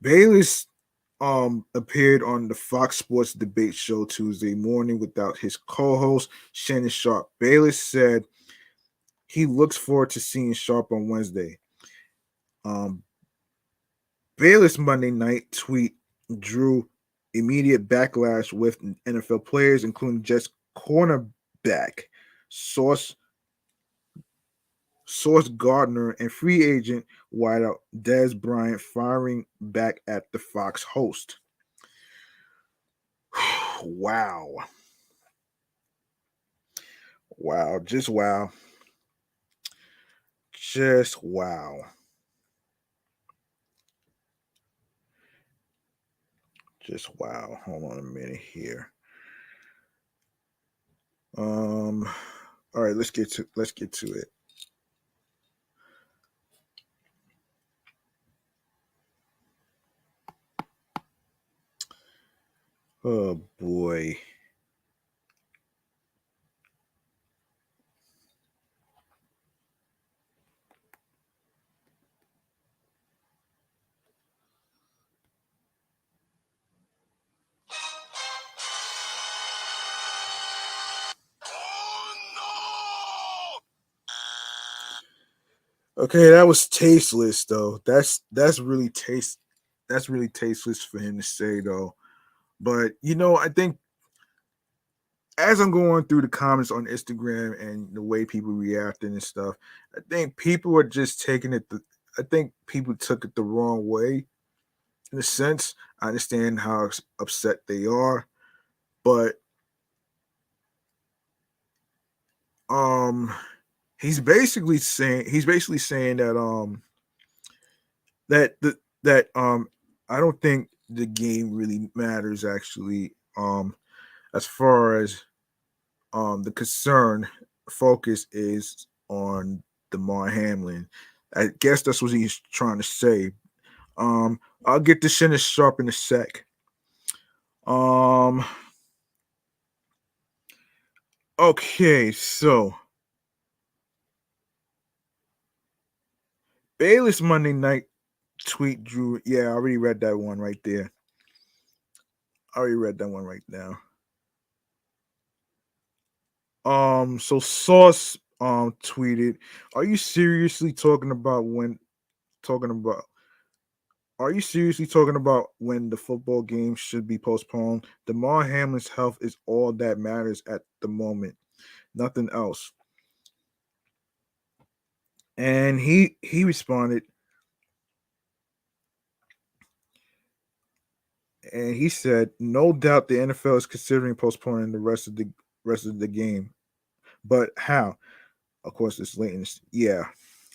Bayless appeared on the Fox Sports debate show Tuesday morning without his co-host Shannon Sharpe. Bayless said he looks forward to seeing Sharpe on Wednesday. Bayless' Monday night tweet drew immediate backlash with NFL players, including Jets cornerback Sauce Gardner and free agent wideout Dez Bryant firing back at the Fox host. Wow. Wow. Just wow. Just wow. Just wow. Hold on a minute here. All right, let's get to it. Oh boy. Okay, that was tasteless though. That's really tasteless for him to say though. But I think as I'm going through the comments on Instagram and the way people reacting and stuff, I think people are just taking it. I think people took it the wrong way. In a sense, I understand how upset they are, but um, he's basically saying that I don't think the game really matters actually. As far as the concern focus is on Damar Hamlin. I guess that's what he's trying to say. I'll get to Shannon Sharpe in a sec. Okay, so Bayless Monday night tweet drew. Yeah, I already read that one right there. I already read that one right now. So Sauce tweeted, "Are you seriously talking about when talking about? Are you seriously talking about when the football game should be postponed? Damar Hamlin's health is all that matters at the moment. Nothing else. And he responded, and he said, "No doubt the NFL is considering postponing the rest of the game, but how?" Of course, it's latency. Yeah,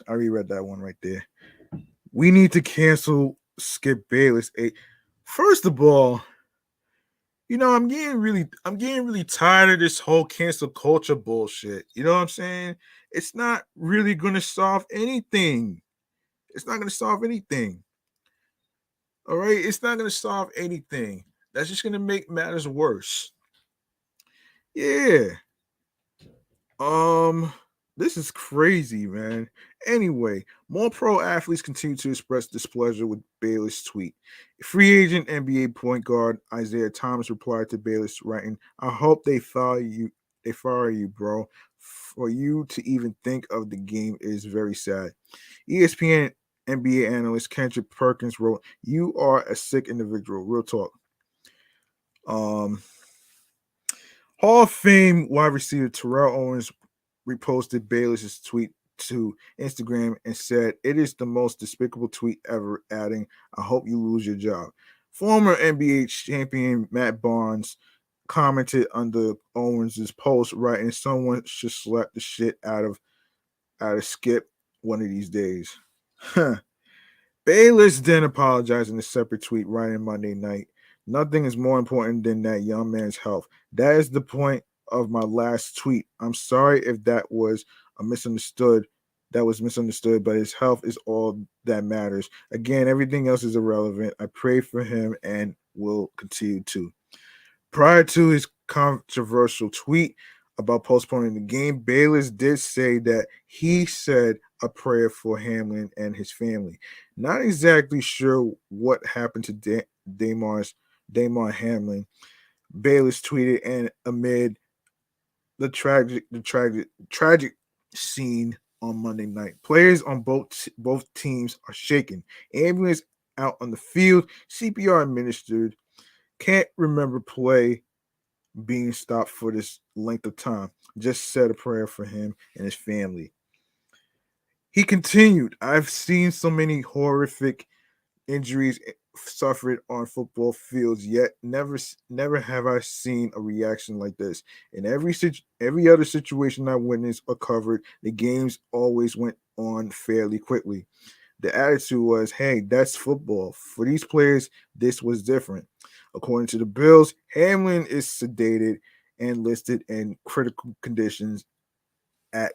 I reread that one right there. We need to cancel Skip Bayless. First of all, I'm getting really tired of this whole cancel culture bullshit. You know what I'm saying? It's not really gonna solve anything. It's not gonna solve anything. All right, it's not gonna solve anything. That's just gonna make matters worse. Yeah. Um, this is crazy, man. Anyway, more pro athletes continue to express displeasure with Bayless' tweet. Free agent NBA point guard Isaiah Thomas replied to Bayless, writing, "I hope they fire you. They fire you, bro. For you to even think of the game is very sad." ESPN NBA analyst Kendrick Perkins wrote, "You are a sick individual." Real talk. Um, Hall of Fame wide receiver Terrell Owens reposted Bayless's tweet to Instagram and said, "It is the most despicable tweet ever," adding, "I hope you lose your job." Former NBA champion Matt Barnes commented under Owens' post, writing, "Someone should slap the shit out of Skip one of these days." Bayless then apologized in a separate tweet, writing Monday night, "Nothing is more important than that young man's health. That is the point of my last tweet. I'm sorry if that was a misunderstood. That was misunderstood, but his health is all that matters. Again, everything else is irrelevant. I pray for him and will continue to." Prior to his controversial tweet about postponing the game, Bayless did say that he said a prayer for Hamlin and his family. Not exactly sure what happened to Damar Hamlin. Bayless tweeted, and amid the tragic scene on Monday night, players on both teams are shaken. Ambulance out on the field, CPR administered. Can't remember play being stopped for this length of time. Just said a prayer for him and his family. He continued, "I've seen so many horrific injuries suffered on football fields, yet never have I seen a reaction like this. In every other situation I witnessed or covered, the games always went on fairly quickly. The attitude was, hey, that's football. For these players, this was different." According to the Bills, Hamlin is sedated and listed in critical conditions at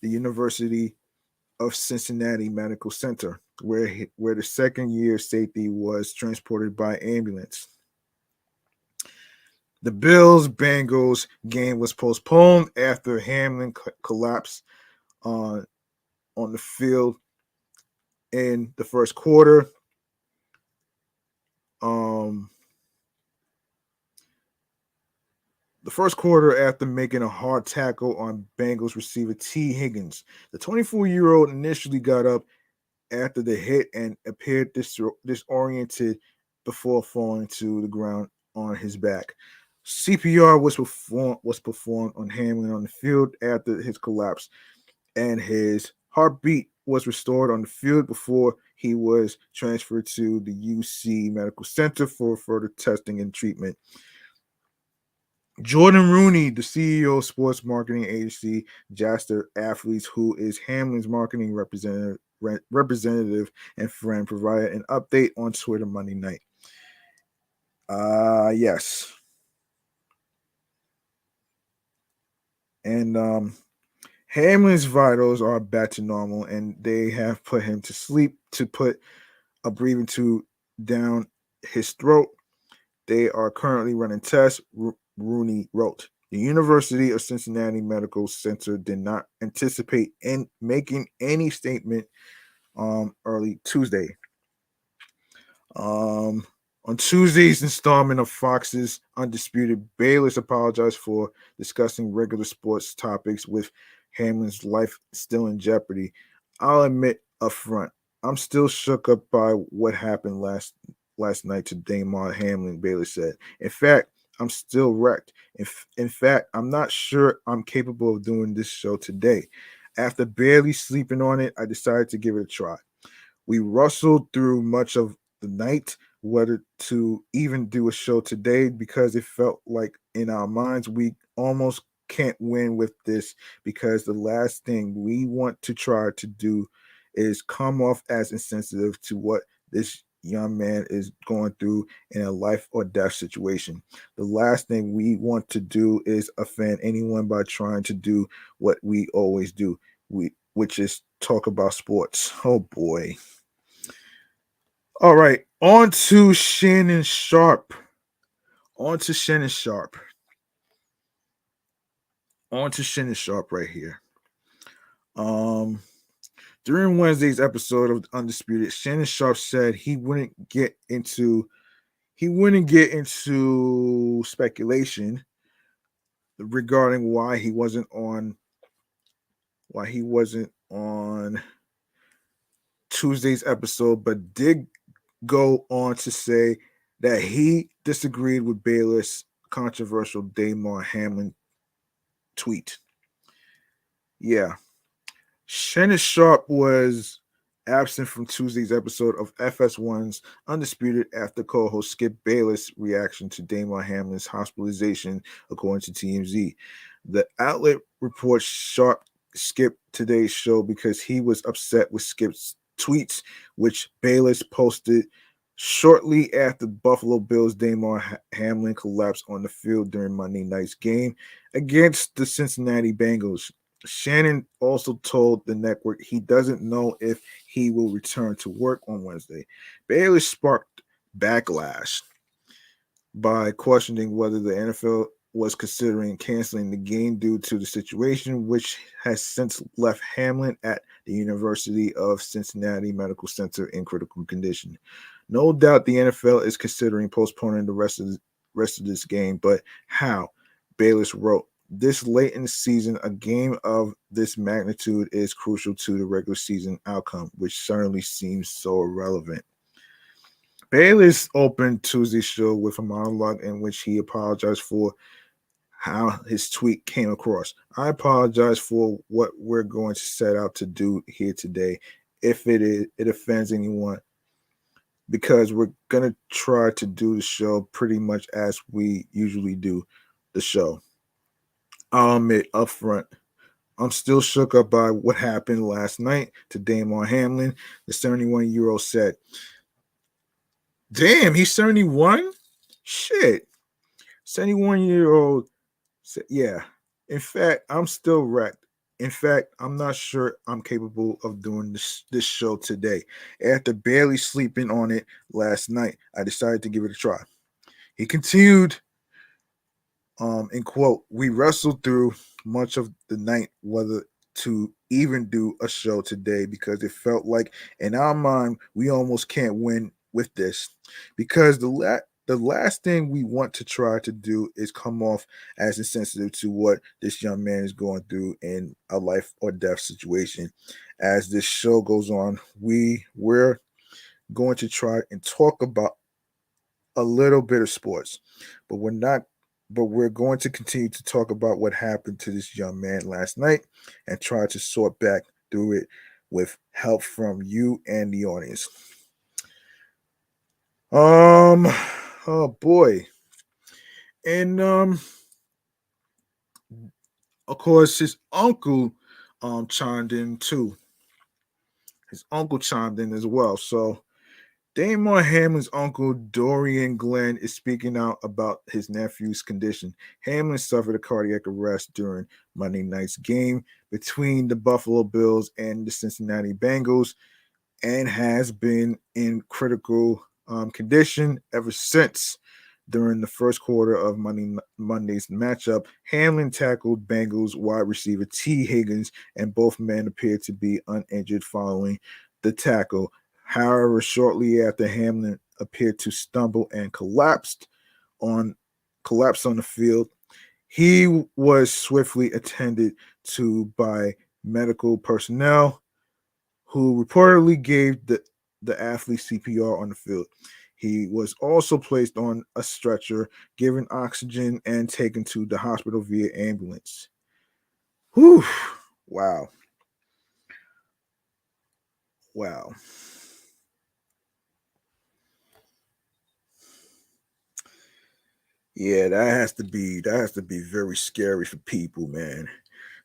the University of Cincinnati Medical Center, where the second year safety was transported by ambulance. The Bills Bengals game was postponed after Hamlin collapsed on the field in the first quarter. The first quarter, after making a hard tackle on Bengals receiver T. Higgins. The 24-year-old initially got up after the hit and appeared disoriented before falling to the ground on his back. CPR was performed on Hamlin on the field after his collapse, and his heartbeat was restored on the field before he was transferred to the UC Medical Center for further testing and treatment. Jordan Rooney, the CEO of sports marketing agency Jaster Athletes, who is Hamlin's marketing representative and friend, provided an update on Twitter Monday night. Yes. And Hamlin's vitals are back to normal, and they have put him to sleep to put a breathing tube down his throat. They are currently running tests, Rooney wrote. The University of Cincinnati Medical Center did not anticipate making any statement early Tuesday. On Tuesday's installment of Fox's Undisputed, Bayless apologized for discussing regular sports topics with Hamlin's life still in jeopardy. "I'll admit up front, I'm still shook up by what happened last night to Damar Hamlin, Bayless said. In fact, I'm still wrecked. In fact, I'm not sure I'm capable of doing this show today. After barely sleeping on it, I decided to give it a try. We wrestled through much of the night whether to even do a show today because it felt like in our minds we almost can't win with this because the last thing we want to try to do is come off as insensitive to what this young man is going through in a life or death situation. The last thing we want to do is offend anyone by trying to do what we always do, which is talk about sports. Oh boy. All right, on to Shannon Sharpe. On to Shannon Sharpe. On to Shannon Sharpe right here. During Wednesday's episode of Undisputed, Shannon Sharpe said he wouldn't get into speculation regarding why he wasn't on Tuesday's episode, but did go on to say that he disagreed with Bayless' controversial Damar Hamlin tweet. Yeah. Shannon Sharpe was absent from Tuesday's episode of FS1's Undisputed after co-host Skip Bayless' reaction to Damar Hamlin's hospitalization, according to TMZ. The outlet reports Sharpe skipped today's show because he was upset with Skip's tweets, which Bayless posted shortly after Buffalo Bills' Damar Hamlin collapsed on the field during Monday night's game against the Cincinnati Bengals. Shannon also told the network he doesn't know if he will return to work on Wednesday. Bayless sparked backlash by questioning whether the NFL was considering canceling the game due to the situation, which has since left Hamlin at the University of Cincinnati Medical Center in critical condition. No doubt the NFL is considering postponing the rest of this game, but how? Bayless wrote, this late in the season, a game of this magnitude is crucial to the regular season outcome, which certainly seems so irrelevant. Bayless opened Tuesday's show with a monologue in which he apologized for how his tweet came across. I apologize for what we're going to set out to do here today. If it offends anyone, because we're going to try to do the show pretty much as we usually do the show. I'll admit up front, I'm still shook up by what happened last night to Damar Hamlin. The 71-year-old said, damn, he's 71? Shit. 71-year-old said, yeah. In fact, I'm still wrecked. In fact, I'm not sure I'm capable of doing this show today. After barely sleeping on it last night, I decided to give it a try. He continued, in quote, we wrestled through much of the night whether to even do a show today because it felt like in our mind we almost can't win with this because the last thing we want to try to do is come off as insensitive to what this young man is going through in a life or death situation. As this show goes on, we're going to try and talk about a little bit of sports, but we're going to continue to talk about what happened to this young man last night and try to sort back through it with help from you and the audience. Oh boy. And of course his uncle chimed in too. His uncle chimed in as well. So Damar Hamlin's uncle, Dorian Glenn, is speaking out about his nephew's condition. Hamlin suffered a cardiac arrest during Monday night's game between the Buffalo Bills and the Cincinnati Bengals and has been in critical condition ever since. During the first quarter of Monday's matchup, Hamlin tackled Bengals wide receiver T. Higgins, and both men appeared to be uninjured following the tackle. However, shortly after, Hamlin appeared to stumble and collapse on the field. He was swiftly attended to by medical personnel who reportedly gave the athlete CPR on the field. He was also placed on a stretcher, given oxygen, and taken to the hospital via ambulance. Whew. Wow. Wow. Yeah, that has to be very scary for people, man.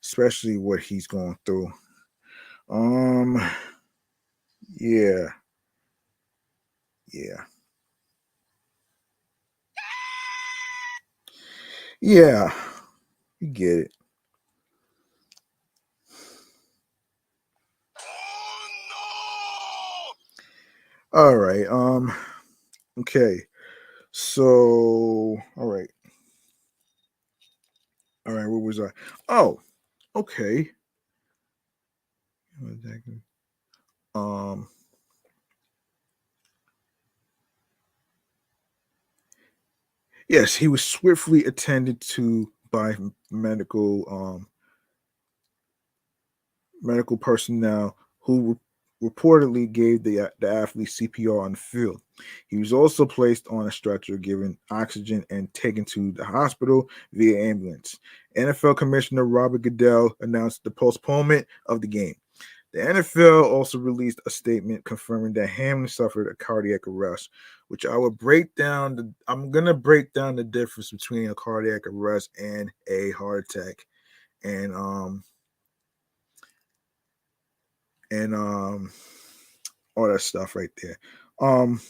Especially what he's going through. Um yeah, yeah. Yeah. You get it. All right. Okay. So all right. All right, where was I? Oh, okay. Um yes, he was swiftly attended to by medical personnel who reportedly gave the athlete CPR on the field. He was also placed on a stretcher, given oxygen, and taken to the hospital via ambulance. NFL Commissioner Robert Goodell announced the postponement of the game. The NFL also released a statement confirming that Hamlin suffered a cardiac arrest, which I will break down. I'm gonna break down the difference between a cardiac arrest and a heart attack, and and all that stuff right there. Um,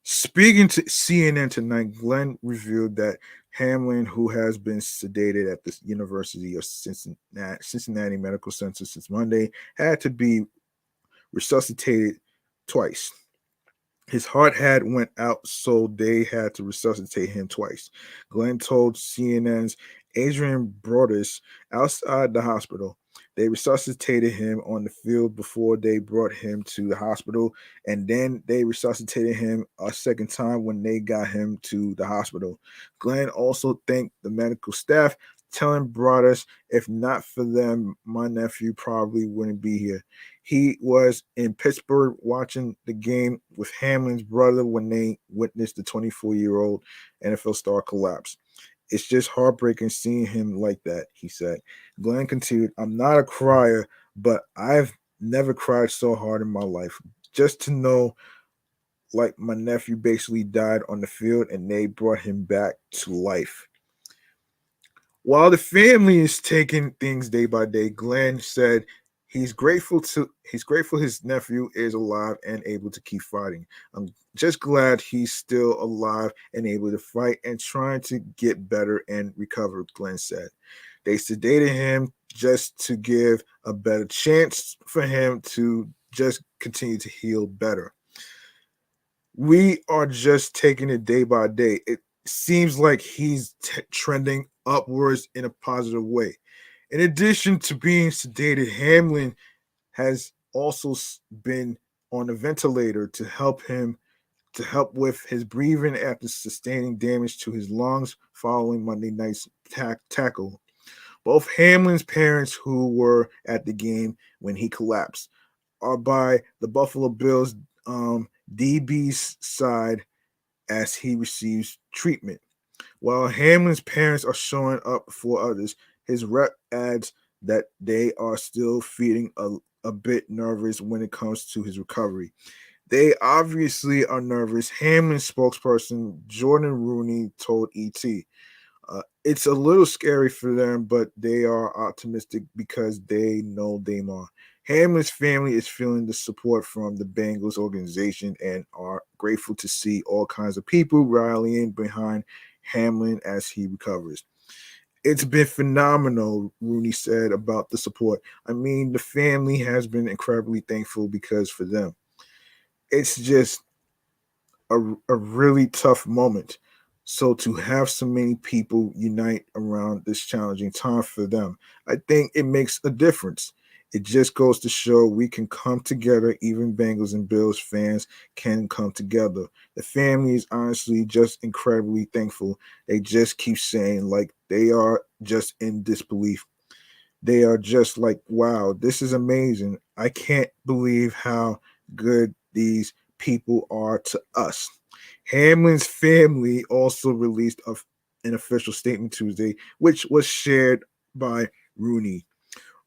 Speaking to CNN tonight, Glenn revealed that Hamlin, who has been sedated at the University of Cincinnati Medical Center since Monday, had to be resuscitated twice. His heart had went out, so they had to resuscitate him twice. Glenn told CNN's Adrian Broadus outside the hospital. They resuscitated him on the field before they brought him to the hospital, and then they resuscitated him a second time when they got him to the hospital. Glenn also thanked the medical staff, telling Broadus, if not for them, my nephew probably wouldn't be here. He was in Pittsburgh watching the game with Hamlin's brother when they witnessed the 24-year-old NFL star collapse. It's just heartbreaking seeing him like that, he said. Glenn continued, I'm not a crier, but I've never cried so hard in my life. Just to know, like, my nephew basically died on the field and they brought him back to life. While the family is taking things day by day, Glenn said he's grateful his nephew is alive and able to keep fighting. I'm just glad he's still alive and able to fight and trying to get better and recover, Glenn said. They sedated him just to give a better chance for him to just continue to heal better. We are just taking it day by day. It seems like he's trending upwards in a positive way. In addition to being sedated, Hamlin has also been on a ventilator to help with his breathing after sustaining damage to his lungs following Monday night's tackle. Both Hamlin's parents, who were at the game when he collapsed, are by the Buffalo Bills DB's side as he receives treatment. While Hamlin's parents are showing up for others, his rep adds that they are still feeling a bit nervous when it comes to his recovery. They obviously are nervous. Hamlin's spokesperson, Jordan Rooney, told ET. It's a little scary for them, but they are optimistic because they know Damar. Hamlin's family is feeling the support from the Bengals organization and are grateful to see all kinds of people rallying behind Hamlin as he recovers. It's been phenomenal, Rooney said about the support. I mean, the family has been incredibly thankful because for them, it's just a really tough moment. So to have so many people unite around this challenging time for them, I think it makes a difference. It just goes to show we can come together, even Bengals and Bills fans can come together. The family is honestly just incredibly thankful. They just keep saying, like, they are just in disbelief. They are just like, wow, this is amazing. I can't believe how good these people are to us. Hamlin's family also released an official statement Tuesday, which was shared by Rooney.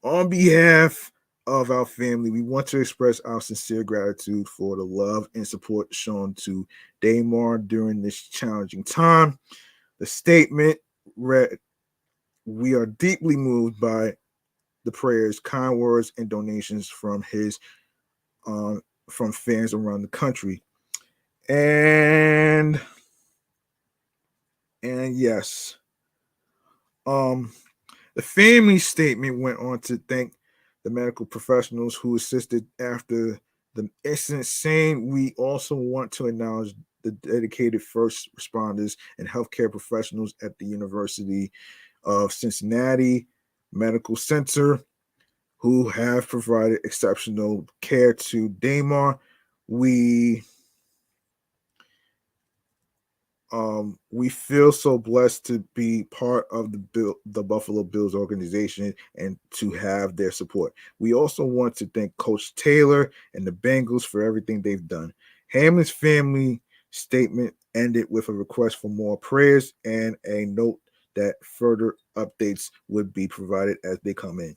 On behalf of our family, we want to express our sincere gratitude for the love and support shown to Damar during this challenging time. The statement read, "We are deeply moved by the prayers, kind words, and donations from fans around the country." And yes, um, the family statement went on to thank the medical professionals who assisted after the incident, saying, "We also want to acknowledge the dedicated first responders and healthcare professionals at the University of Cincinnati Medical Center who have provided exceptional care to Damar. We we feel so blessed to be part of the Buffalo Bills organization and to have their support. We also want to thank Coach Taylor and the Bengals for everything they've done." Hamlin's family statement ended with a request for more prayers and a note that further updates would be provided as they come in.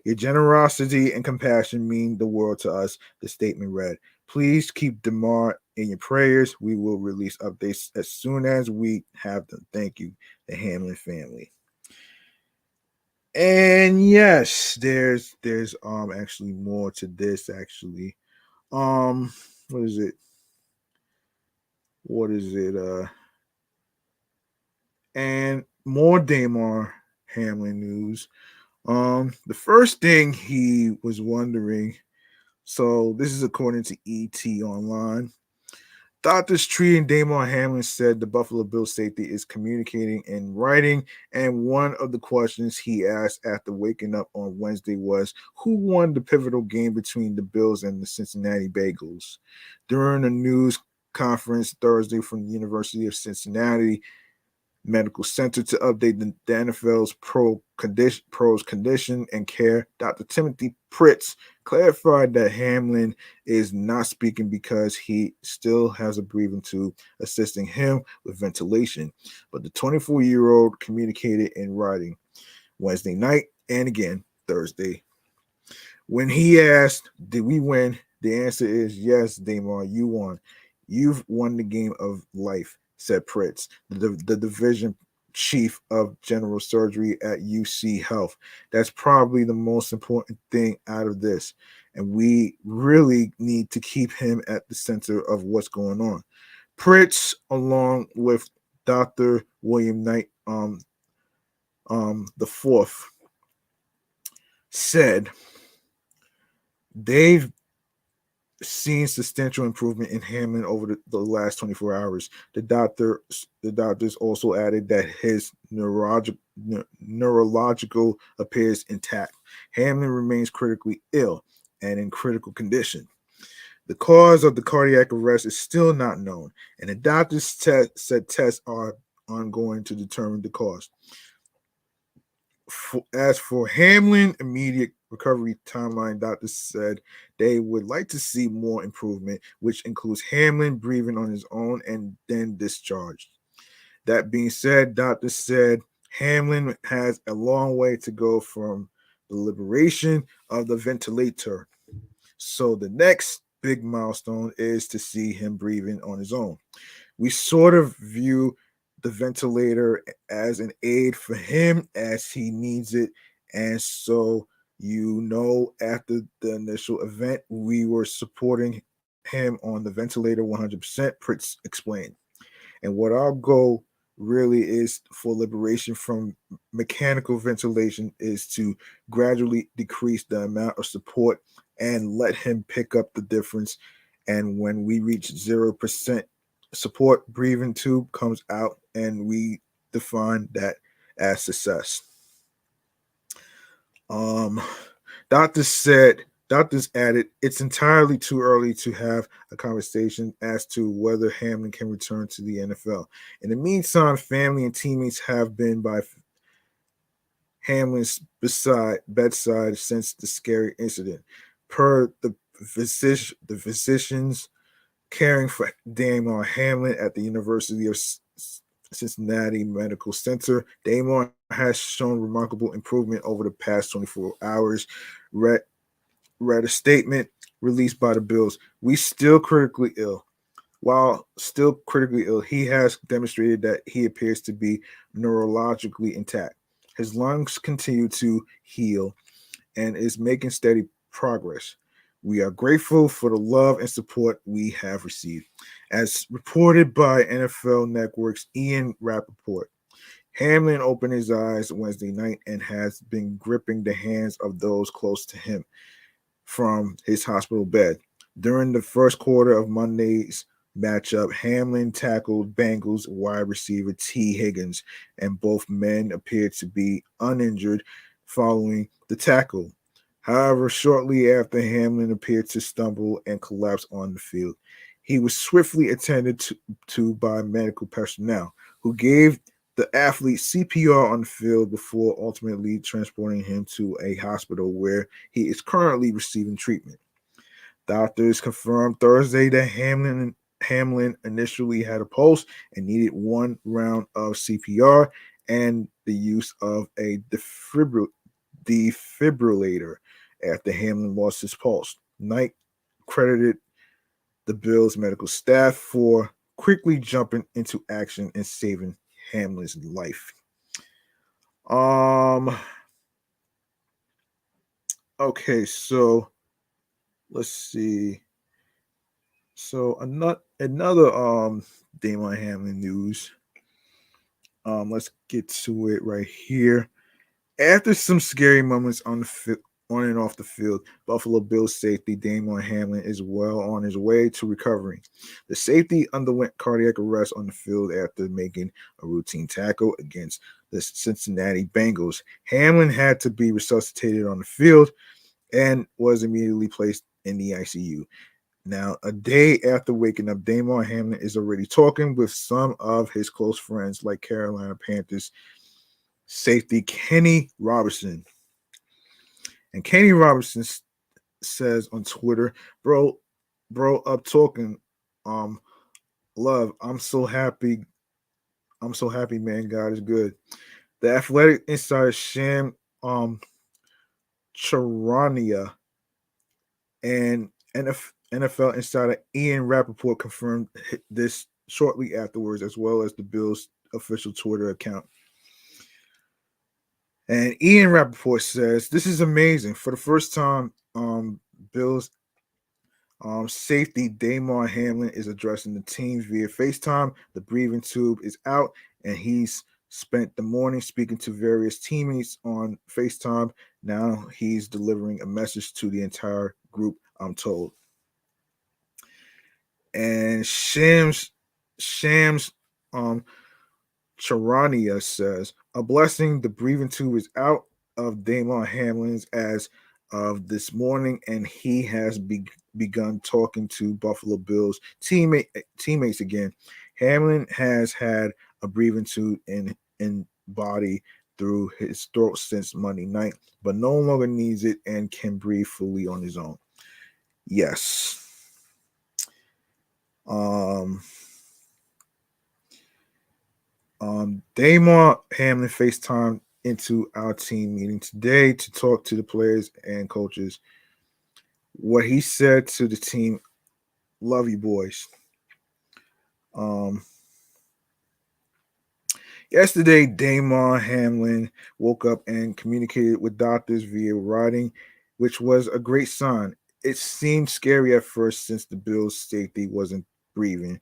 "Your generosity and compassion mean the world to us," the statement read. "Please keep Damar in your prayers. We will release updates as soon as we have them. Thank you, the Hamlin family." And yes, there's actually more to this actually. What is it? What is it? And more Damar Hamlin news. The first thing he was wondering, so this is according to ET Online. Doctors treating Damar Hamlin said the Buffalo Bills safety is communicating in writing, and one of the questions he asked after waking up on Wednesday was, who won the pivotal game between the Bills and the Cincinnati Bengals? During a news conference Thursday from the University of Cincinnati Medical Center to update the NFL's pros condition and care, Dr. Timothy Pritz clarified that Hamlin is not speaking because he still has a breathing tube assisting him with ventilation, but the 24-year-old communicated in writing Wednesday night and again Thursday. When he asked, "Did we win?" the answer is yes, Damar, you won. You've won the game of life, said Pritz, the division chief of general surgery at UC Health. That's probably the most important thing out of this. And we really need to keep him at the center of what's going on. Pritz, along with Dr. William Knight, the fourth, said they've seen substantial improvement in Hamlin over the last 24 hours. The doctors also added that his neurological appears intact. Hamlin remains critically ill and in critical condition. The cause of the cardiac arrest is still not known, and the doctors said tests are ongoing to determine the cause. As for Hamlin, immediate recovery timeline, doctors said they would like to see more improvement, which includes Hamlin breathing on his own and then discharged. That being said, doctors said Hamlin has a long way to go from the liberation of the ventilator. So the next big milestone is to see him breathing on his own. We sort of view the ventilator as an aid for him as he needs it. And so, after the initial event, we were supporting him on the ventilator 100%, Pritz explained. And what our goal really is for liberation from mechanical ventilation is to gradually decrease the amount of support and let him pick up the difference. And when we reach 0% support, breathing tube comes out, and we define that as success. Um, doctors added it's entirely too early to have a conversation as to whether Hamlin can return to the NFL. In the meantime, family and teammates have been by Hamlin's bedside since the scary incident. Per the physicians caring for Damar Hamlin at the University of Cincinnati Medical Center, Damar has shown remarkable improvement over the past 24 hours. Read a statement released by the Bills. We still critically ill. While still critically ill, he has demonstrated that he appears to be neurologically intact. His lungs continue to heal and is making steady progress. We are grateful for the love and support we have received. As reported by NFL Network's Ian Rappaport, Hamlin opened his eyes Wednesday night and has been gripping the hands of those close to him from his hospital bed. During the first quarter of Monday's matchup, Hamlin tackled Bengals wide receiver T. Higgins, and both men appeared to be uninjured following the tackle. However, shortly after, Hamlin appeared to stumble and collapse on the field. He was swiftly attended to by medical personnel who gave the athlete CPR on the field before ultimately transporting him to a hospital where he is currently receiving treatment. Doctors confirmed Thursday that Hamlin initially had a pulse and needed one round of CPR and the use of a defibrillator after Hamlin lost his pulse. Knight credited the Bills' medical staff for quickly jumping into action and saving Hamlin's life. Okay, so let's see. So another Damar Hamlin news. Let's get to it right here. After some scary moments on and off the field, Buffalo Bills safety Damar Hamlin is well on his way to recovering. The safety underwent cardiac arrest on the field after making a routine tackle against the Cincinnati Bengals. Hamlin had to be resuscitated on the field and was immediately placed in the ICU. Now, a day after waking up, Damar Hamlin is already talking with some of his close friends like Carolina Panthers safety Kenny Robinson. And Kenny Robinson says on Twitter, bro, up talking. Love, I'm so happy, man. God is good. The Athletic Insider Sham Charania and NFL Insider Ian Rappaport confirmed this shortly afterwards, as well as the Bills' official Twitter account. And Ian Rappaport says, this is amazing. For the first time, Bills safety Damar Hamlin is addressing the team via FaceTime. The breathing tube is out, and he's spent the morning speaking to various teammates on FaceTime. Now he's delivering a message to the entire group, I'm told. And Shams Charania says, a blessing, the breathing tube is out of Damar Hamlin's as of this morning, and he has begun talking to Buffalo Bills teammates again. Hamlin has had a breathing tube in body through his throat since Monday night, but no longer needs it and can breathe fully on his own. Yes. Damar Hamlin FaceTime into our team meeting today to talk to the players and coaches. What he said to the team, love you boys. Yesterday, Damar Hamlin woke up and communicated with doctors via writing, which was a great sign. It seemed scary at first since the Bills' safety wasn't breathing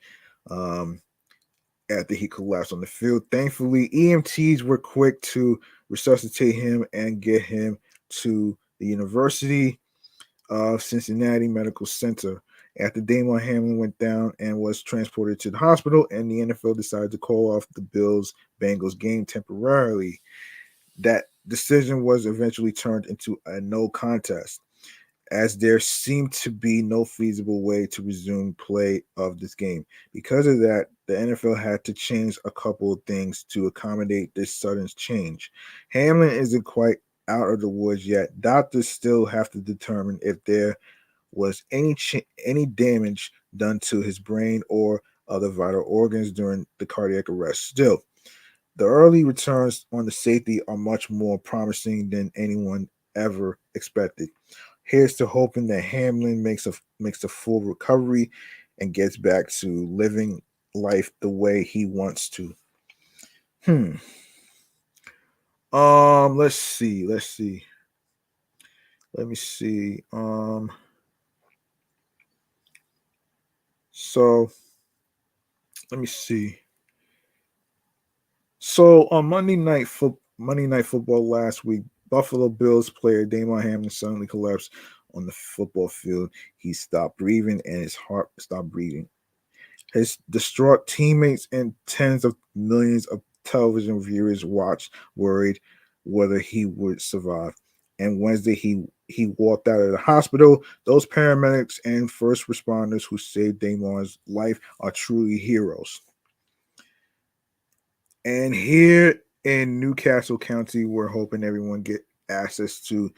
after he collapsed on the field. Thankfully, EMTs were quick to resuscitate him and get him to the University of Cincinnati Medical Center. After Damar Hamlin went down and was transported to the hospital, and the NFL decided to call off the Bills-Bengals game temporarily. That decision was eventually turned into a no contest, as there seemed to be no feasible way to resume play of this game. Because of that, the NFL had to change a couple of things to accommodate this sudden change. Hamlin isn't quite out of the woods yet. Doctors still have to determine if there was any damage done to his brain or other vital organs during the cardiac arrest. Still, the early returns on the safety are much more promising than anyone ever expected. Here's to hoping that Hamlin makes a full recovery and gets back to living life the way he wants to. Hmm. Let's see. Let me see. So let me see. So on Monday Night Football last week, Buffalo Bills player Damar Hamlin suddenly collapsed on the football field. He stopped breathing and his heart stopped beating. His distraught teammates and tens of millions of television viewers watched, worried whether he would survive. And Wednesday, he walked out of the hospital. Those paramedics and first responders who saved Damar's life are truly heroes. And here in Newcastle County, we're hoping everyone get access to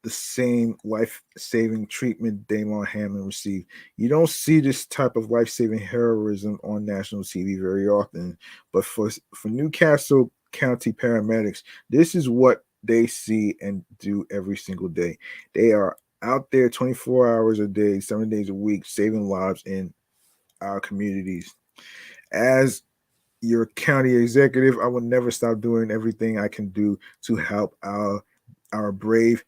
the same life-saving treatment Damar Hamlin received. You don't see this type of life-saving heroism on national TV very often, but for Newcastle County paramedics, this is what they see and do every single day. They are out there 24 hours a day, 7 days a week, saving lives in our communities. As your county executive, I will never stop doing everything I can do to help our brave,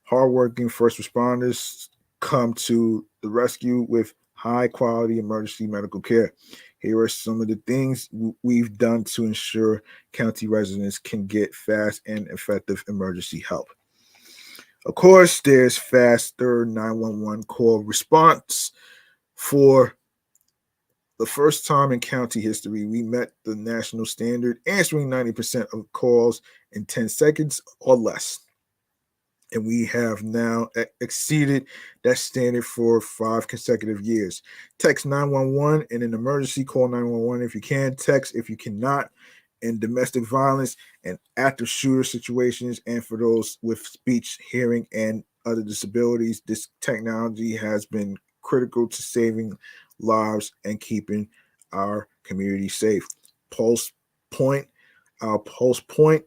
hardworking first responders come to the rescue with high quality emergency medical care. Here are some of the things we've done to ensure county residents can get fast and effective emergency help. Of course, there's faster 911 call response. For the first time in county history, we met the national standard, answering 90% of calls in 10 seconds or less. And we have now exceeded that standard for 5 consecutive years. Text 911 in an emergency, call 911 if you can, text if you cannot. In domestic violence and active shooter situations, and for those with speech, hearing, and other disabilities, this technology has been critical to saving lives and keeping our community safe. Pulse Point, our Pulse Point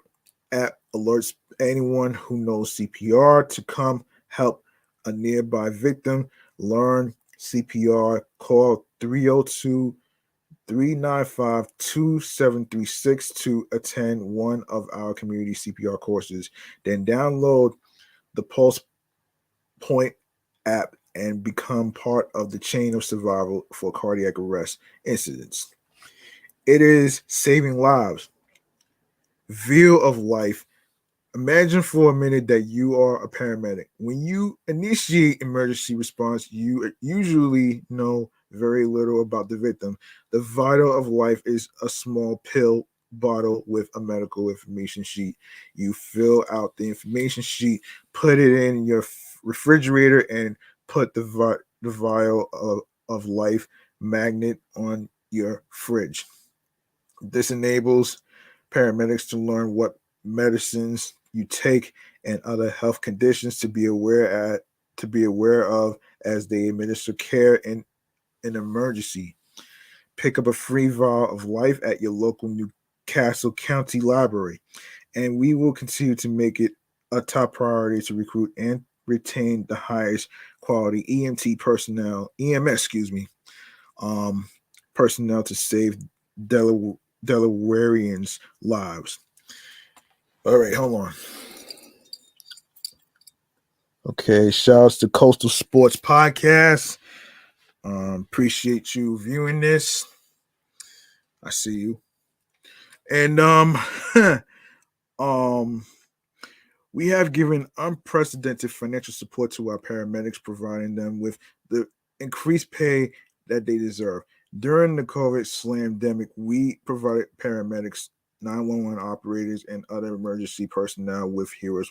app alerts anyone who knows CPR to come help a nearby victim. Learn CPR, call 302 395 2736 to attend one of our community CPR courses. Then download the Pulse Point app and become part of the chain of survival for cardiac arrest incidents. It is saving lives. View of life. Imagine for a minute that you are a paramedic. When you initiate emergency response, you usually know very little about the victim. The vital of life is a small pill bottle with a medical information sheet. You fill out the information sheet, put it in your refrigerator, and put the vial of life magnet on your fridge. This enables paramedics to learn what medicines you take and other health conditions to be aware of as they administer care in an emergency. Pick up a free vial of life at your local Newcastle County Library, and we will continue to make it a top priority to recruit and retain the highest quality EMS, personnel to save Delawareans' lives. All right, hold on. Okay, shouts to Coastal Sports Podcast. Appreciate you viewing this. I see you. And we have given unprecedented financial support to our paramedics, providing them with the increased pay that they deserve. During the COVID slamdemic, we provided paramedics, 911 operators, and other emergency personnel with heroes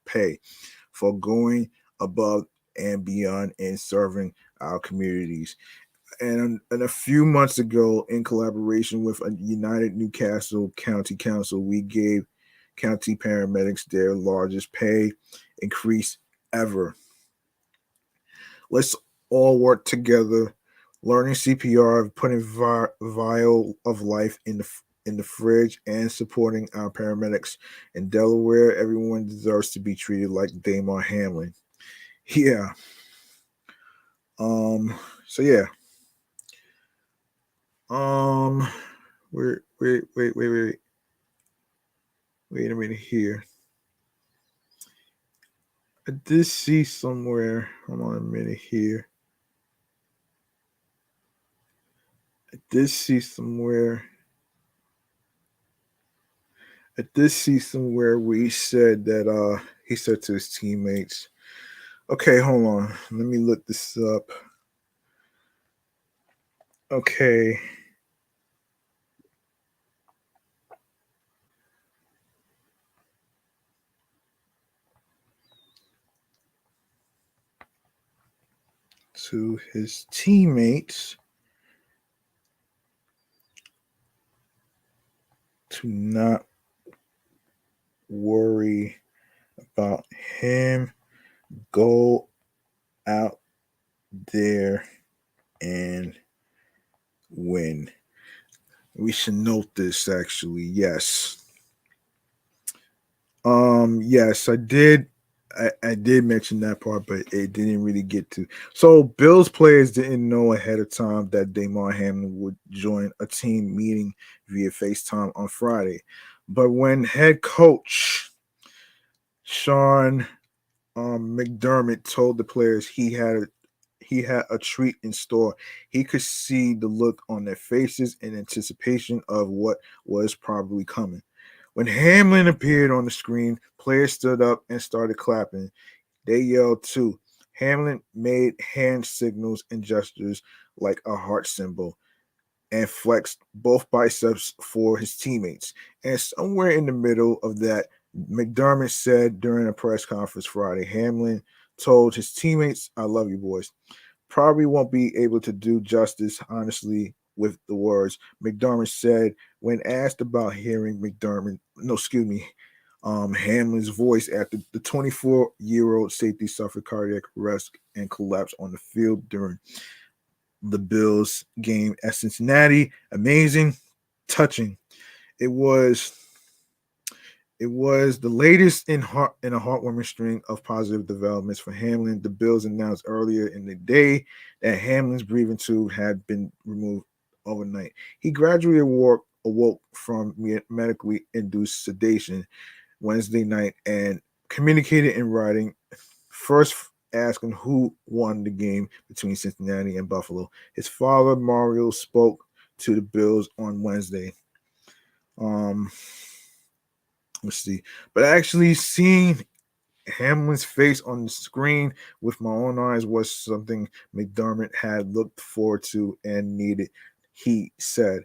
pay for going above and beyond in serving our communities. And a few months ago, in collaboration with a United Newcastle County Council, we gave County paramedics their largest pay increase ever. Let's all work together, learning CPR, putting vial of life in the fridge, and supporting our paramedics in Delaware. Everyone deserves to be treated like Damar Hamlin. Yeah. So yeah. Wait a minute here. I did see somewhere. Hold on a minute here. I did see somewhere where he said that he said to his teammates. Okay, hold on. Let me look this up. Okay. To his teammates to not worry about him. Go out there and win. We should note this actually. Yes. Yes, I did. I did mention that part, but it didn't really get to. So Bills players didn't know ahead of time that Damar Hamlin would join a team meeting via FaceTime on Friday. But when head coach Sean McDermott told the players he had a treat in store, he could see the look on their faces in anticipation of what was probably coming. When Hamlin appeared on the screen, players stood up and started clapping. They yelled too. Hamlin made hand signals and gestures like a heart symbol and flexed both biceps for his teammates. And somewhere in the middle of that, McDermott said during a press conference Friday, Hamlin told his teammates, I love you, boys. Probably won't be able to do justice, honestly, with the words. McDermott said when asked about hearing Hamlin's voice after the 24-year-old safety suffered cardiac arrest and collapsed on the field during the Bills game at Cincinnati. Amazing, touching. It was the latest in a heartwarming string of positive developments for Hamlin. The Bills announced earlier in the day that Hamlin's breathing tube had been removed overnight. He gradually awoke from medically induced sedation Wednesday night and communicated in writing, first asking who won the game between Cincinnati and Buffalo. His father, Mario, spoke to the Bills on Wednesday. Let's see. But actually seeing Hamlin's face on the screen with my own eyes was something McDermott had looked forward to and needed, he said.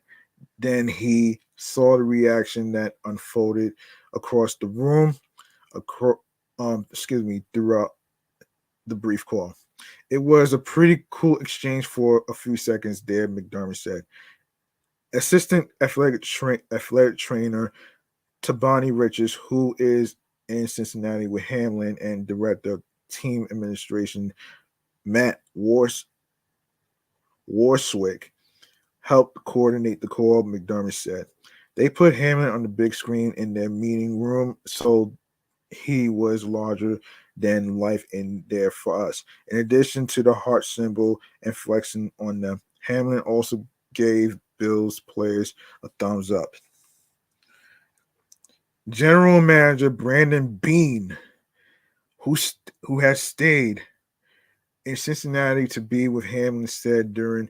Then he saw the reaction that unfolded across the room, throughout the brief call. It was a pretty cool exchange for a few seconds there, McDermott said. Assistant athletic trainer Tabani Richards, who is in Cincinnati with Hamlin, and director of team administration Matt Warswick, helped coordinate the call, McDermott said. They put Hamlin on the big screen in their meeting room, so he was larger than life in there for us. In addition to the heart symbol and flexing on them, Hamlin also gave Bills players a thumbs up. General Manager Brandon Beane, who has stayed in Cincinnati to be with Hamlin, said during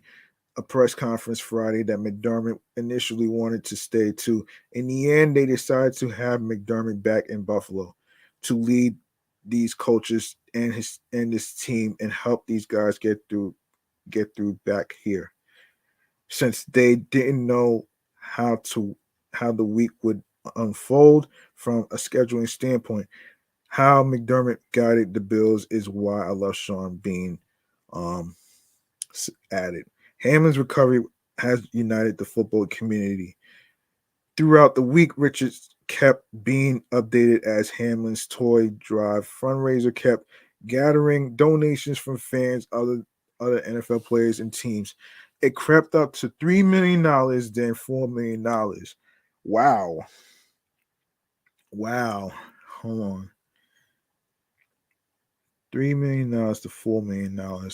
a press conference Friday that McDermott initially wanted to stay too. In the end, they decided to have McDermott back in Buffalo to lead these coaches and this team and help these guys get through back here. Since they didn't know how the week would unfold from a scheduling standpoint, how McDermott guided the Bills is why I love Sean Bean added. Hamlin's recovery has united the football community. Throughout the week, Richards kept being updated as Hamlin's toy drive fundraiser kept gathering donations from fans, other NFL players, and teams. It crept up to $3 million, then $4 million. Wow. Wow. Hold on. $3 million to $4 million.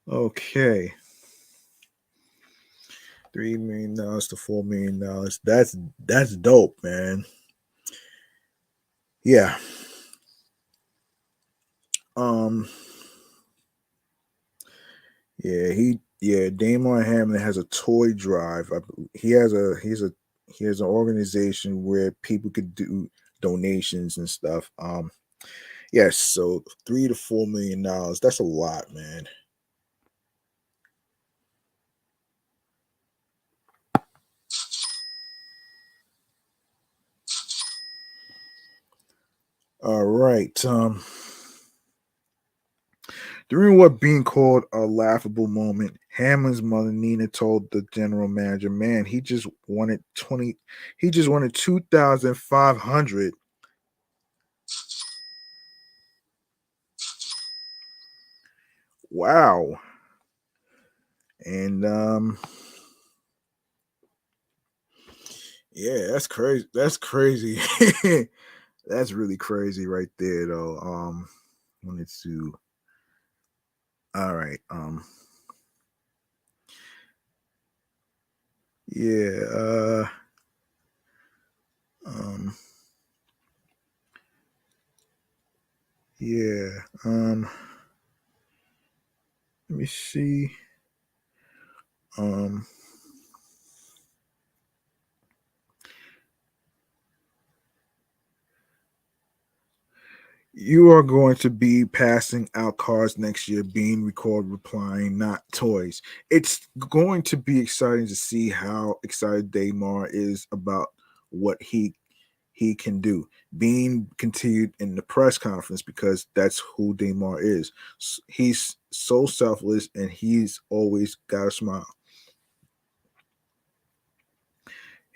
Okay. $3 million to $4 million. That's dope, man. Yeah. Um. Yeah. Damar Hamlin has a toy drive. He has an organization where people could do donations and stuff. Yes. So $3 to $4 million. That's a lot, man. All right. During what being called a laughable moment, Hamlin's mother Nina told the general manager, "Man, he just wanted 2,500." Wow. And yeah, that's crazy. That's crazy. That's really crazy right there though. Wanted to all right. Yeah, um yeah. Let me see. Um You are going to be passing out cards next year, being recalled, replying, not toys. It's going to be exciting to see how excited Damar is about what he can do. Being continued in the press conference because that's who Damar is. He's so selfless and he's always got a smile.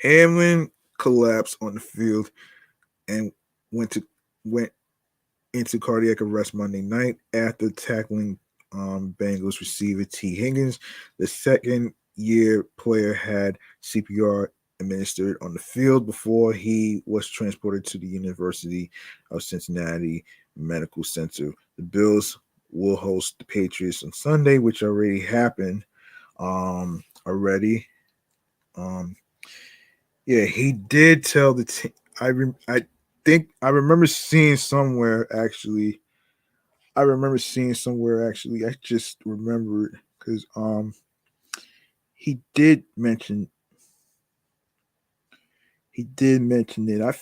Hamlin collapsed on the field and went to went into cardiac arrest Monday night after tackling Bengals receiver T. Higgins. The second year player had CPR administered on the field before he was transported to the University of Cincinnati Medical Center. The Bills will host the Patriots on Sunday, which already happened. Already. Um, yeah, he did tell the team. I think I remember seeing somewhere actually. I remember seeing somewhere actually. I just remembered because he did mention it. I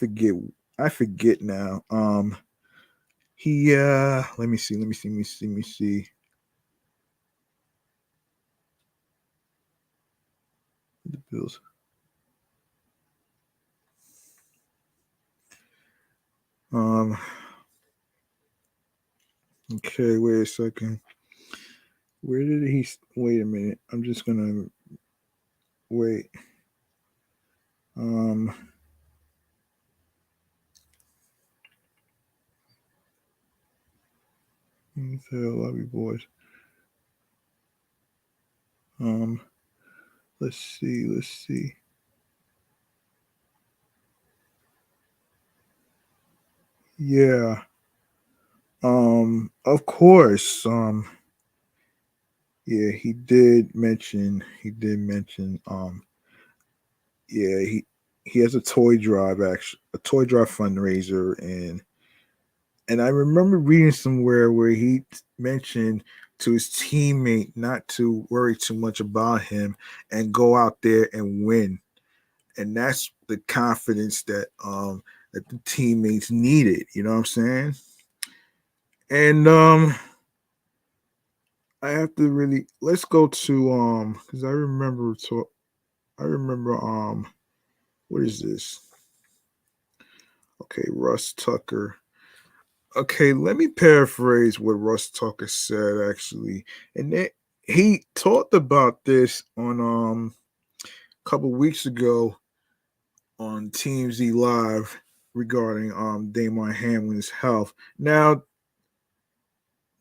forget now. He let me see. The Bills. Um okay, wait a second. Where did he wait a minute. I'm just gonna wait. Um love you boys. Um let's see. Yeah. Of course. Yeah, he did mention yeah, he has a toy drive actually a toy drive fundraiser and I remember reading somewhere where he mentioned to his teammate not to worry too much about him and go out there and win. And that's the confidence that the teammates needed, you know what I'm saying? And I have to really let's go to because I remember what is this? Okay, Russ Tucker. Okay, let me paraphrase what Russ Tucker said actually. And he talked about this on a couple weeks ago on TMZ Live regarding Damar Hamlin's health. Now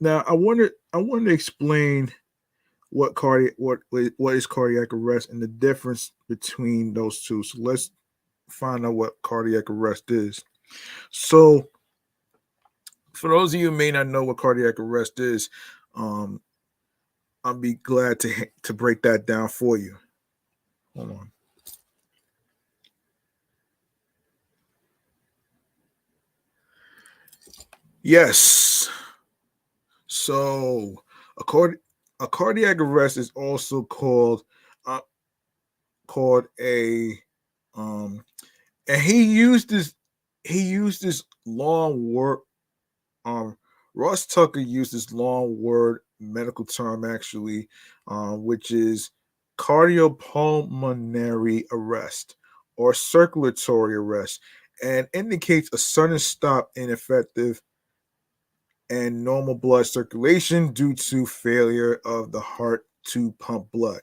I want to explain what is cardiac arrest and the difference between those two. So let's find out what cardiac arrest is. So for those of you who may not know what cardiac arrest is, I'll be glad to break that down for you. Hold on. Yes. So a cardiac arrest is also called a and he used this long word. Ross Tucker used this long word medical term actually, which is cardiopulmonary arrest or circulatory arrest, and indicates a sudden stop in effective and normal blood circulation due to failure of the heart to pump blood.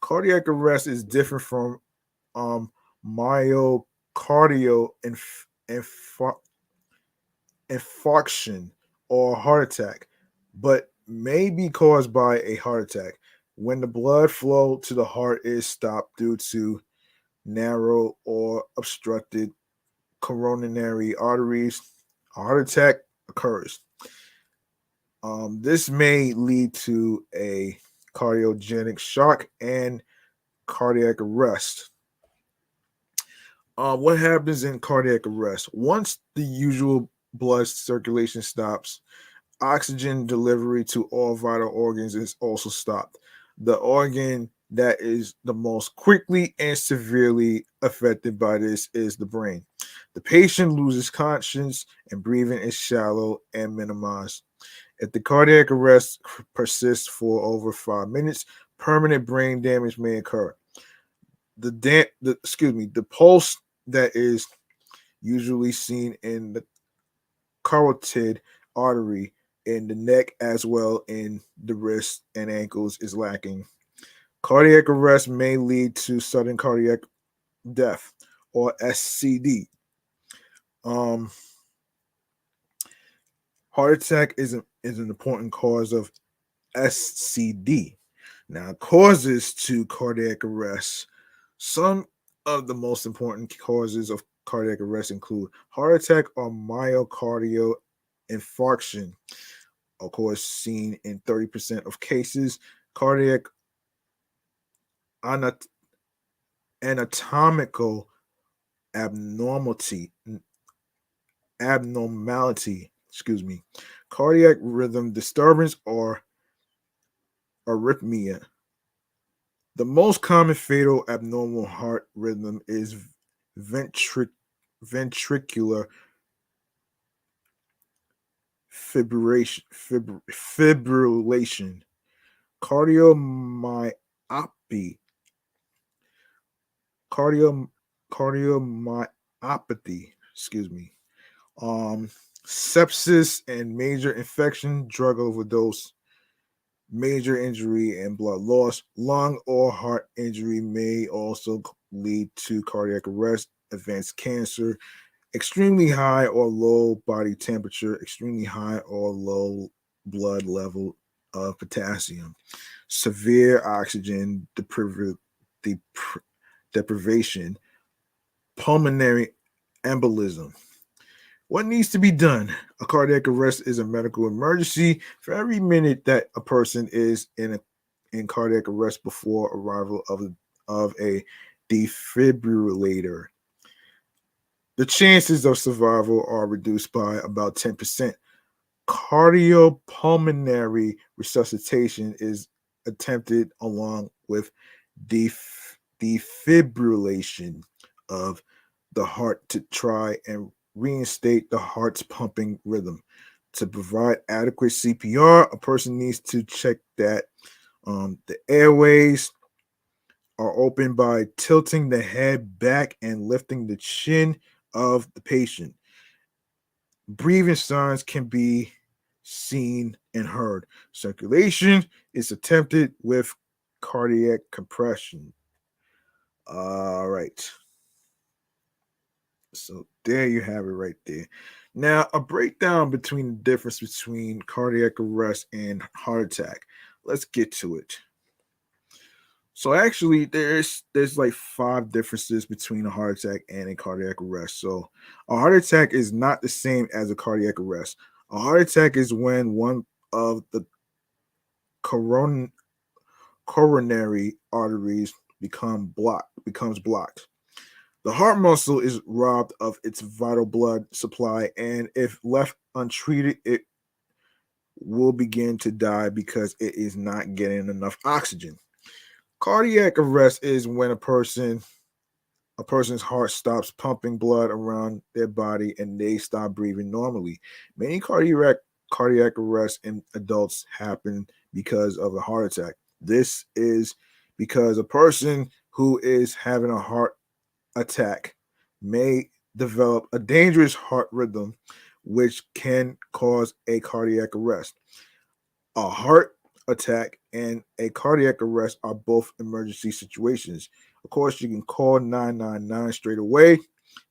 Cardiac arrest is different from myocardial infarction or heart attack, but may be caused by a heart attack when the blood flow to the heart is stopped due to narrow or obstructed coronary arteries. A heart attack occurs. This may lead to a cardiogenic shock and cardiac arrest. What happens in cardiac arrest? Once the usual blood circulation stops, oxygen delivery to all vital organs is also stopped. The organ that is the most quickly and severely affected by this is the brain. The patient loses conscience and breathing is shallow and minimized. If the cardiac arrest persists for over 5 minutes, permanent brain damage may occur. The pulse that is usually seen in the carotid artery in the neck as well in the wrists and ankles is lacking. Cardiac arrest may lead to sudden cardiac death or SCD. Um, Heart attack is an important cause of SCD. Now, causes to cardiac arrest. Some of the most important causes of cardiac arrest include heart attack or myocardial infarction, of course, seen in 30% of cases. Cardiac anatomical abnormality, cardiac rhythm disturbance or arrhythmia. The most common fatal abnormal heart rhythm is ventricular fibrillation, cardiomyopathy, cardio, cardiomyopathy, sepsis and major infection, drug overdose, major injury and blood loss. Lung or heart injury may also lead to cardiac arrest. Advanced cancer, extremely high or low body temperature, extremely high or low blood level of potassium, severe oxygen deprivation, pulmonary embolism. What needs to be done? A cardiac arrest is a medical emergency. For every minute that a person is in cardiac arrest before arrival of a defibrillator, the chances of survival are reduced by about 10%. Cardiopulmonary resuscitation is attempted along with defibrillation of the heart to try and reinstate the heart's pumping rhythm. To provide adequate CPR, a person needs to check that the airways are open by tilting the head back and lifting the chin of the patient. Breathing signs can be seen and heard. Circulation is attempted with cardiac compression. All right. So there you have it right there. Now, a breakdown between the difference between cardiac arrest and heart attack. Let's get to it. So actually, there's like five differences between a heart attack and a cardiac arrest. So a heart attack is not the same as a cardiac arrest. A heart attack is when one of the coron- coronary arteries becomes blocked. The heart muscle is robbed of its vital blood supply, and if left untreated, it will begin to die because it is not getting enough oxygen. Cardiac arrest is when a person's heart stops pumping blood around their body and they stop breathing normally. Many cardiac arrests in adults happen because of a heart attack. This is because a person who is having a heart attack may develop a dangerous heart rhythm, which can cause a cardiac arrest. A heart attack and a cardiac arrest are both emergency situations. Of course, you can call 999 straight away.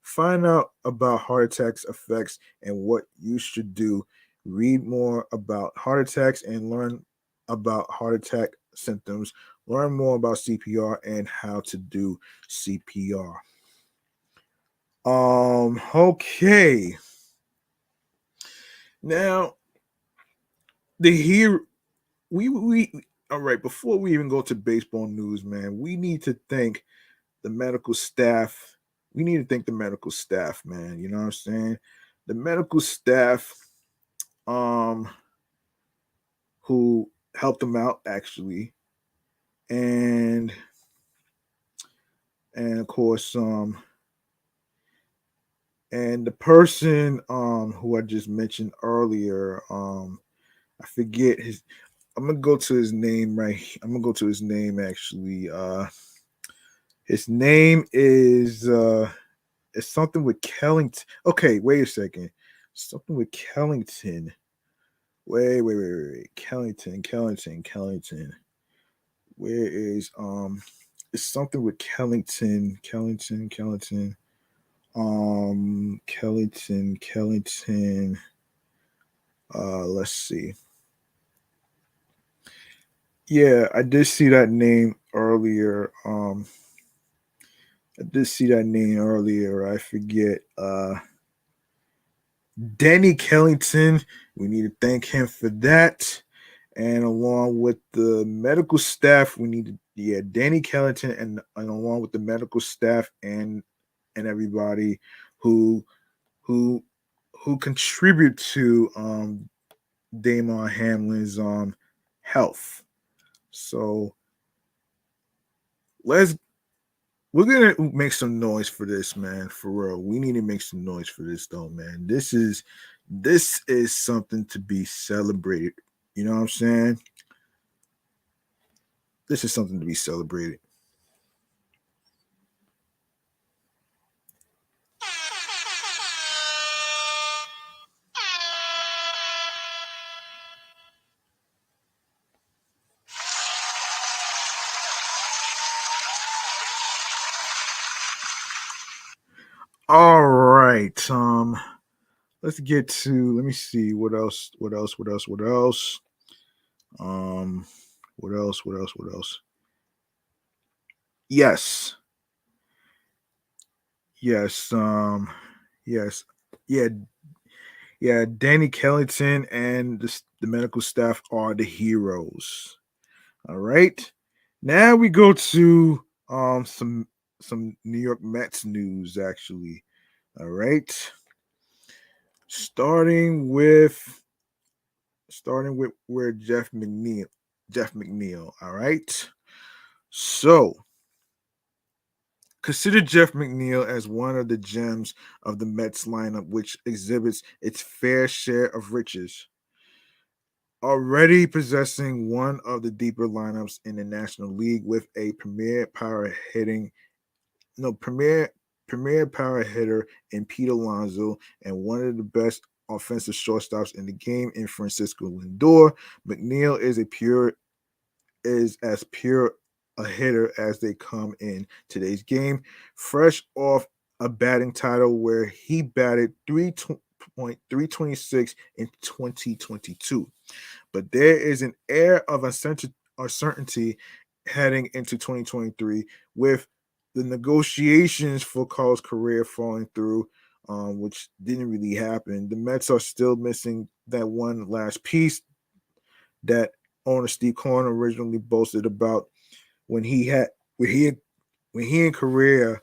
Find out about heart attacks effects and what you should do. Read more about heart attacks and learn about heart attack symptoms. Learn more about CPR and how to do CPR. Okay. Now, the here we all right, before we even go to baseball news, man, we need to thank the medical staff. We need to thank the medical staff, man. You know what I'm saying? The medical staff um who helped them out actually. And of course and the person who I just mentioned earlier, I forget his I'm gonna go to his name I'm gonna go to his name actually. His name is it's something with Kellington. Okay, wait a second. Something with Kellington. Wait. Kellington. Where is it's something with Kellington. Kellington. Let's see. Yeah, I did see that name earlier. I did see that name earlier. I forget. Danny Kellington. We need to thank him for that. And along with the medical staff, we need to Danny Kellington and along with the medical staff and everybody who who who contribute to Damar Hamlin's health. So let's we're gonna make some noise for this, man. For real, we need to make some noise for this, though, man. This is something to be celebrated. You know what I'm saying? This is something to be celebrated. All right. Let's get to. Let me see what else. Um, what else? Yes, yes. Yes, yeah, yeah. Danny Kellington and the medical staff are the heroes. All right. Now we go to some New York Mets news actually. All right. Starting with where Jeff McNeil. All right. So consider Jeff McNeil as one of the gems of the Mets lineup, which exhibits its fair share of riches. Already possessing one of the deeper lineups in the National League with a premier power hitter in Pete Alonso and one of the best offensive shortstops in the game in Francisco Lindor. McNeil is as pure a hitter as they come in today's game. Fresh off a batting title where he batted 3.326 in 2022. But there is an air of uncertainty heading into 2023 with the negotiations for Carl's career falling through, which didn't really happen. The Mets are still missing that one last piece that owner Steve Cohen originally boasted about when he had when he and Correa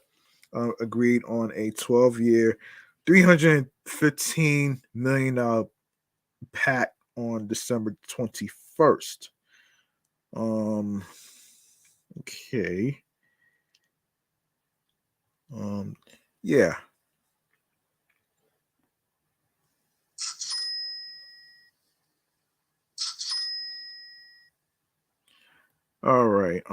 agreed on a 12-year, $315 million pact on December 21st. Okay. Yeah. All right.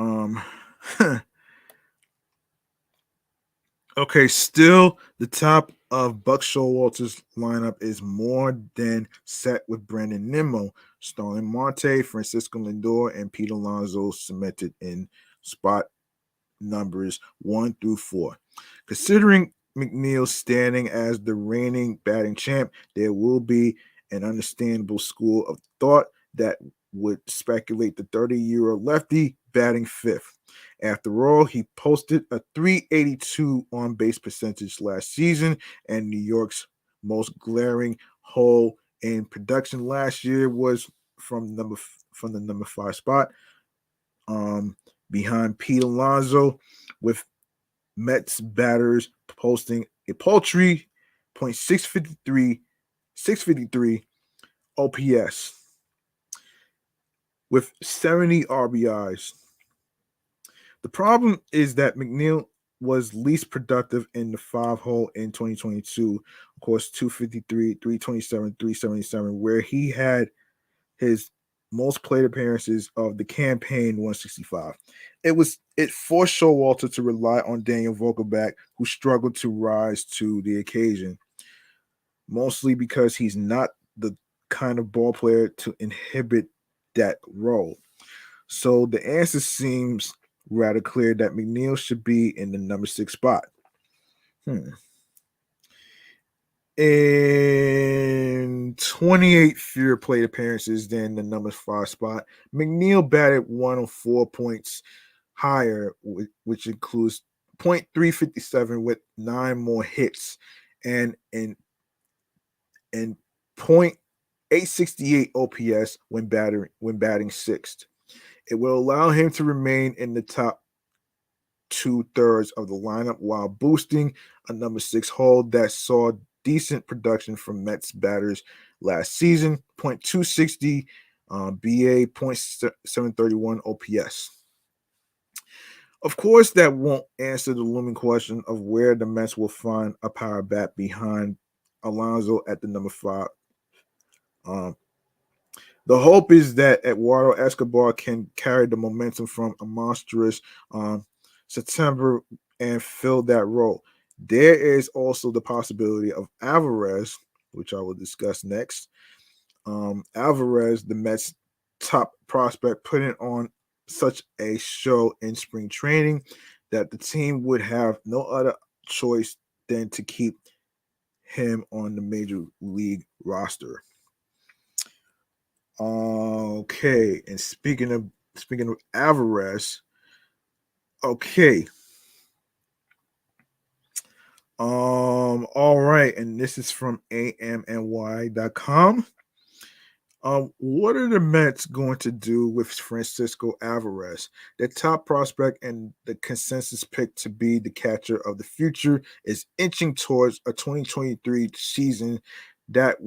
Okay, still the top of Buck Showalter's lineup is more than set with Brandon Nimmo, Starling Marte, Francisco Lindor, and Pete Alonso cemented in spot numbers 1 through 4. Considering McNeil's standing as the reigning batting champ, there will be an understandable school of thought that would speculate the 30-year-old lefty batting fifth. After all, he posted a 382 on base percentage last season, and New York's most glaring hole in production last year was from the number 5 spot, behind Pete Alonso, with Mets batters posting a paltry .653 OPS with 70 RBIs. The problem is that McNeil was least productive in the 5-hole in 2022. Of course, 253, 327, 377, where he had his most played appearances of the campaign, 165. It forced Showalter to rely on Daniel Vogelbach, who struggled to rise to the occasion, mostly because he's not the kind of ball player to inhibit that role. So the answer seems rather clear that McNeil should be in the number 6 spot. In 28 fewer plate appearances than the number 5 spot, McNeil batted 104 points higher, which includes .357 with 9 more hits, and .868 OPS when batting sixth. It will allow him to remain in the top 2/3 of the lineup while boosting a number 6 hold that saw decent production from Mets batters last season. .260 BA, .731 OPS. Of course, that won't answer the looming question of where the Mets will find a power bat behind Alonso at the number 5. The hope is that Eduardo Escobar can carry the momentum from a monstrous September and fill that role. There is also the possibility of Alvarez, which I will discuss next. Alvarez, the Mets' top prospect, putting on such a show in spring training that the team would have no other choice than to keep him on the major league roster. Okay, and speaking of Alvarez, okay. All right, and this is from amny.com. What are the Mets going to do with Francisco Alvarez? The top prospect and the consensus pick to be the catcher of the future is inching towards a 2023 season that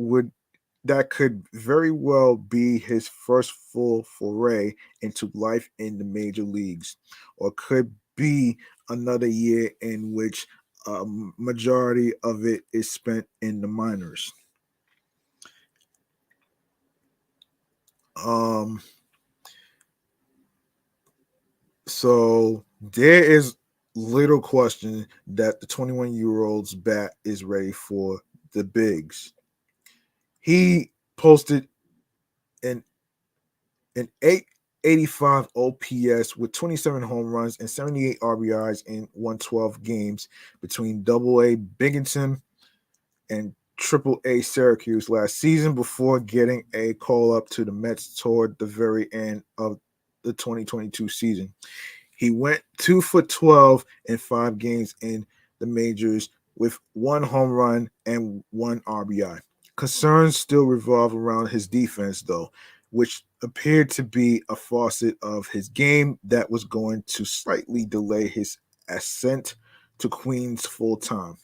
could very well be his first full foray into life in the major leagues, or could be another year in which a majority of it is spent in the minors. So there is little question that the 21-year-old's bat is ready for the bigs. He posted an .85 OPS with 27 home runs and 78 RBIs in 112 games between AA Binghamton and Triple-A Syracuse last season before getting a call-up to the Mets toward the very end of the 2022 season. He went 2 for 12 in 5 games in the majors with 1 home run and 1 RBI. Concerns still revolve around his defense, though, which appeared to be a facet of his game that was going to slightly delay his ascent to Queens full-time.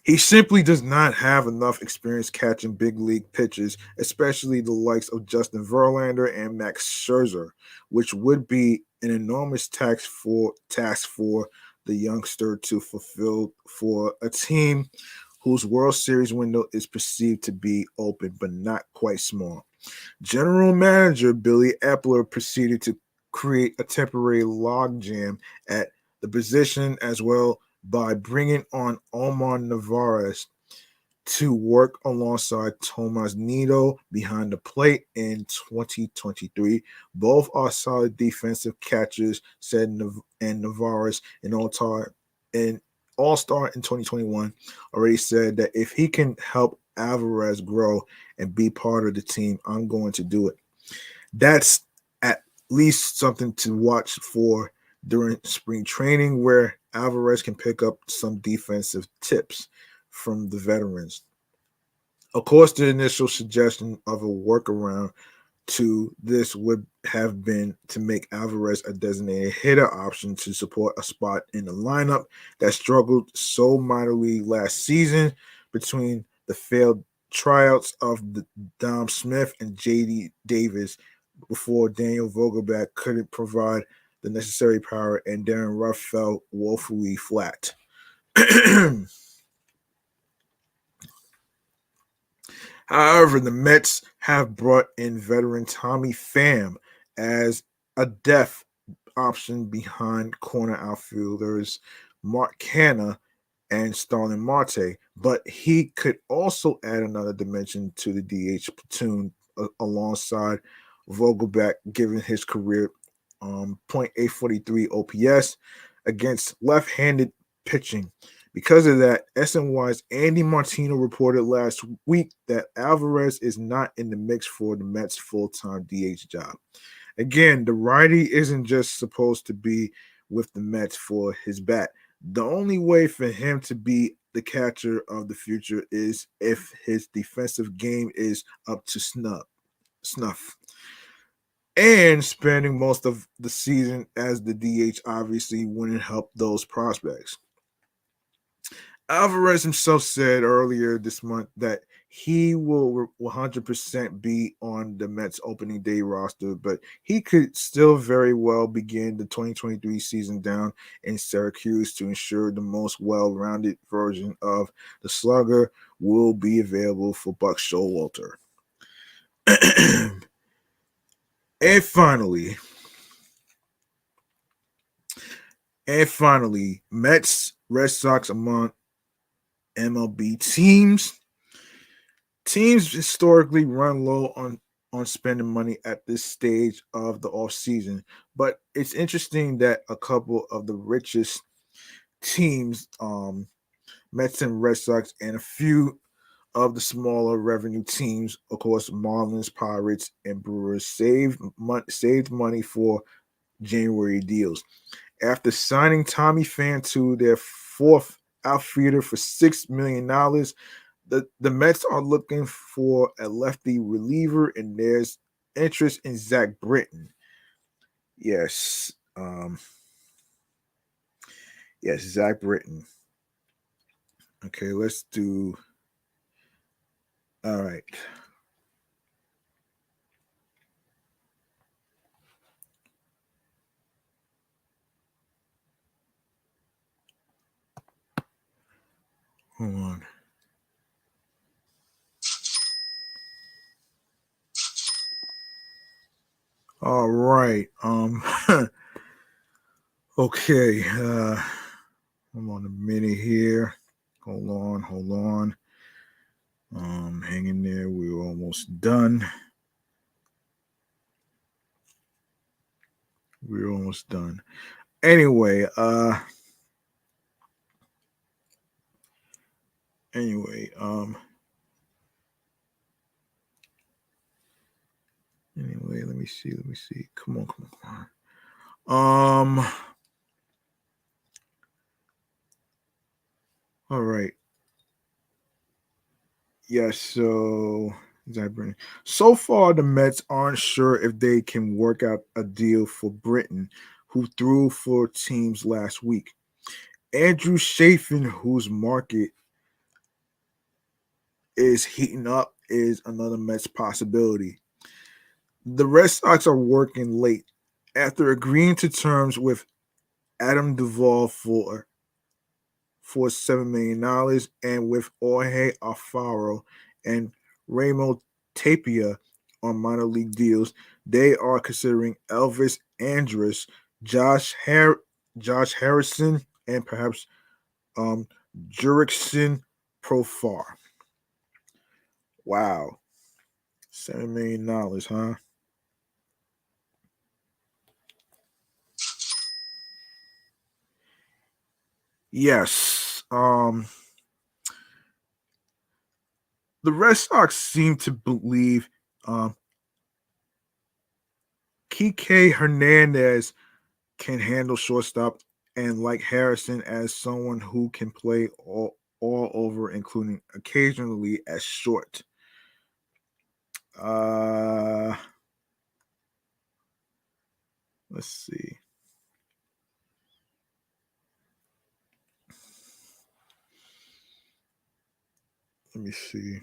He simply does not have enough experience catching big league pitches, especially the likes of Justin Verlander and Max Scherzer, which would be an enormous task for the youngster to fulfill for a team whose World Series window is perceived to be open but not quite small. General Manager Billy Epler proceeded to create a temporary logjam at the position as well by bringing on Omar Narvaez to work alongside Tomas Nido behind the plate in 2023. Both are solid defensive catchers, said and Narvaez, an all-star in 2021, already said that if he can help Alvarez grow and be part of the team, I'm going to do it. That's at least something to watch for during spring training, where Alvarez can pick up some defensive tips from the veterans. Of course, the initial suggestion of a workaround to this would have been to make Alvarez a designated hitter option to support a spot in the lineup that struggled so mightily last season between the failed tryouts of Dom Smith and J.D. Davis before Daniel Vogelback couldn't provide the necessary power and Darren Ruff fell woefully flat. However, the Mets have brought in veteran Tommy Pham as a depth option behind corner outfielders Mark Canha and Starling Marte, but he could also add another dimension to the DH platoon alongside Vogelback, given his career .843 OPS against left-handed pitching. Because of that, SNY's Andy Martino reported last week that Alvarez is not in the mix for the Mets' full-time DH job. Again, the righty isn't just supposed to be with the Mets for his bat. The only way for him to be the catcher of the future is if his defensive game is up to snuff. And spending most of the season as the DH obviously wouldn't help those prospects. Alvarez himself said earlier this month that he will 100% be on the Mets opening day roster, but he could still very well begin the 2023 season down in Syracuse to ensure the most well-rounded version of the slugger will be available for Buck Showalter. And finally, Mets, Red Sox among MLB teams. Teams historically run low on spending money at this stage of the offseason, but it's interesting that a couple of the richest teams, Mets and Red Sox, and a few of the smaller revenue teams, of course, Marlins, Pirates, and Brewers, saved money for January deals. After signing Tommy Pham to their fourth outfielder for $6 million, the Mets are looking for a lefty reliever, and there's interest in Zach Britton. Yes. Yes, Zach Britton. Okay, let's do. All right. Hold on. All right. Okay. I'm on a minute here. Hold on. Hang in there. We're almost done. We're almost done. Anyway, anyway, um, anyway, let me see. Come on, come on. All right. Yes, so far the Mets aren't sure if they can work out a deal for Britton, who threw for teams last week. Andrew Chafin, whose market is heating up, is another Mets possibility. The Red Sox are working late. After agreeing to terms with Adam Duvall for $7 million and with Jorge Alfaro and Ramo Tapia on minor league deals, they are considering Elvis Andrus, Josh Harrison, and perhaps Jurickson Profar. Wow, $7 million, huh? Yes. The Red Sox seem to believe um, Kike Hernandez can handle shortstop and like Harrison as someone who can play all over, including occasionally as short. Uh, let's see. Let me see.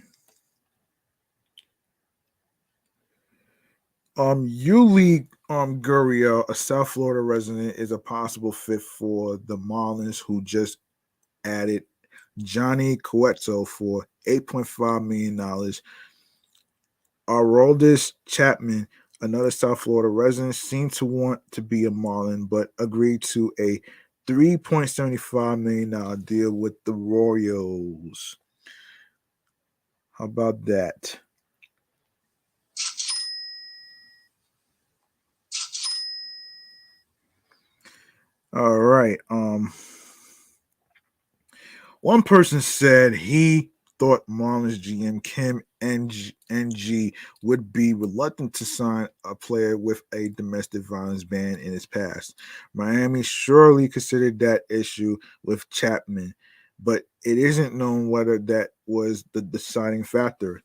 Yuli Gurriel, a South Florida resident, is a possible fit for the Marlins, who just added Johnny Cueto for $8.5 million. Aroldis Chapman, another South Florida resident, seemed to want to be a Marlin, but agreed to a $3.75 million deal with the Royals. How about that? All right. One person said he thought Marlins GM Kim NG would be reluctant to sign a player with a domestic violence ban in his past. Miami surely considered that issue with Chapman, but it isn't known whether that was the deciding factor.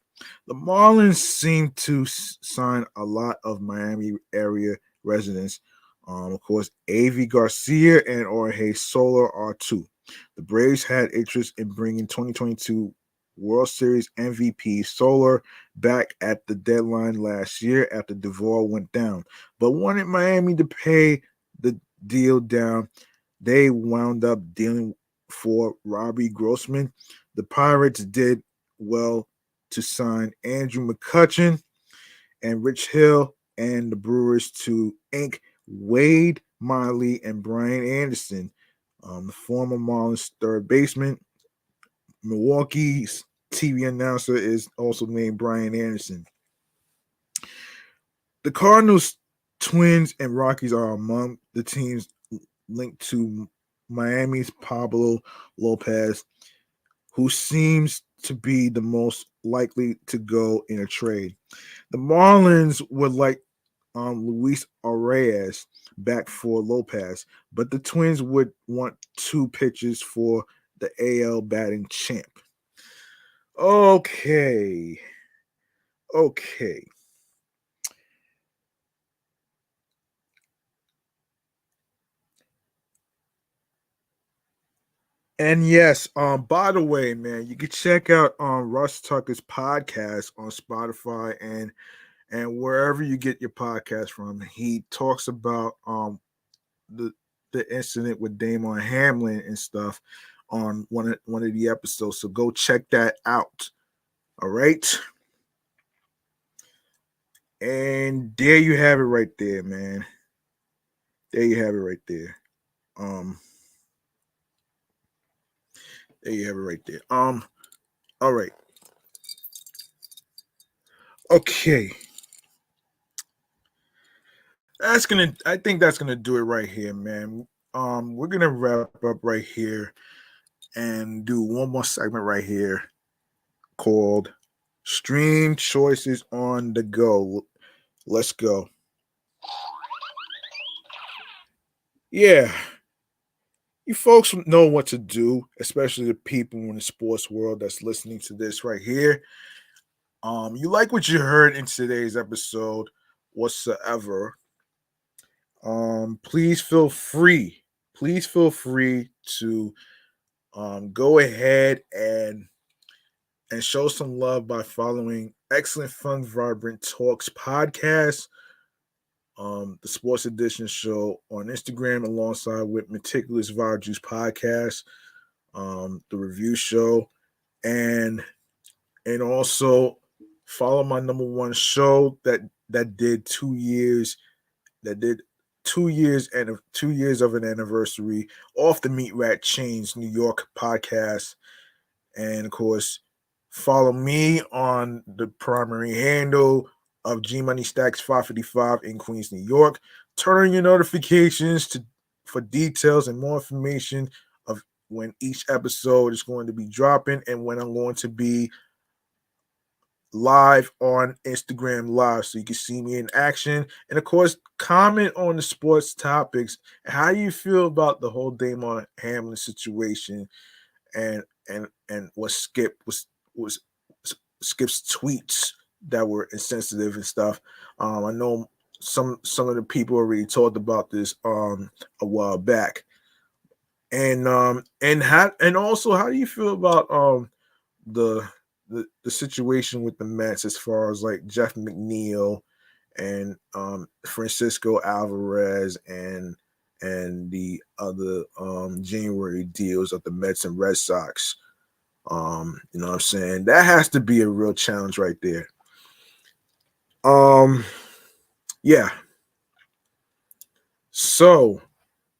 The Marlins seem to sign a lot of Miami area residents. Of course, Avi Garcia and Jorge Soler are two. The Braves had interest in bringing 2022 World Series MVP Soler back at the deadline last year after Duvall went down, but wanted Miami to pay the deal down. They wound up dealing for Robbie Grossman. The Pirates did well to sign Andrew McCutchen and Rich Hill, and the Brewers to ink Wade Miley and Brian Anderson, the former Marlins third baseman. Milwaukee's TV announcer is also named Brian Anderson. The Cardinals, Twins, and Rockies are among the teams linked to Miami's Pablo Lopez, who seems to be the most likely to go in a trade. The Marlins would like Luis Arias back for Lopez, but the Twins would want two pitchers for the AL batting champ. Okay. Okay. And yes, by the way, man, you can check out Russ Tucker's podcast on Spotify and wherever you get your podcast from. He talks about the incident with Damar Hamlin and stuff on one of the episodes. So go check that out. All right. And there you have it right there, man. There you have it right there. Um, there you have it right there. All right. Okay. I think that's gonna do it right here, man. We're gonna wrap up right here and do one more segment right here called Stream Choices on the Go. Let's go. Yeah, you folks know what to do, especially the people in the sports world that's listening to this right here. You like what you heard in today's episode whatsoever. Please feel free. Please feel free to go ahead and show some love by following Excellent Fun Vibrant Talks podcast, the Sports Edition show on Instagram, alongside with Meticulous Vibe Juice podcast, the review show, and also follow my number one show that did 2 years, that did 2 years and 2 years of an anniversary, off the Meat Rat Chains New York podcast. And of course, follow me on the primary handle of G Money Stacks 555 in Queens, New York. Turn on your notifications for details and more information of when each episode is going to be dropping and when I'm going to be live on Instagram Live, so you can see me in action. And of course, comment on the sports topics. How do you feel about the whole Damar Hamlin situation and what was Skip's tweets that were insensitive and stuff? I know some of the people already talked about this a while back. And also, how do you feel about the the situation with the Mets, as far as like Jeff McNeil and Francisco Alvarez and the other January deals of the Mets and Red Sox? You know what I'm saying? That has to be a real challenge right there. Yeah. So,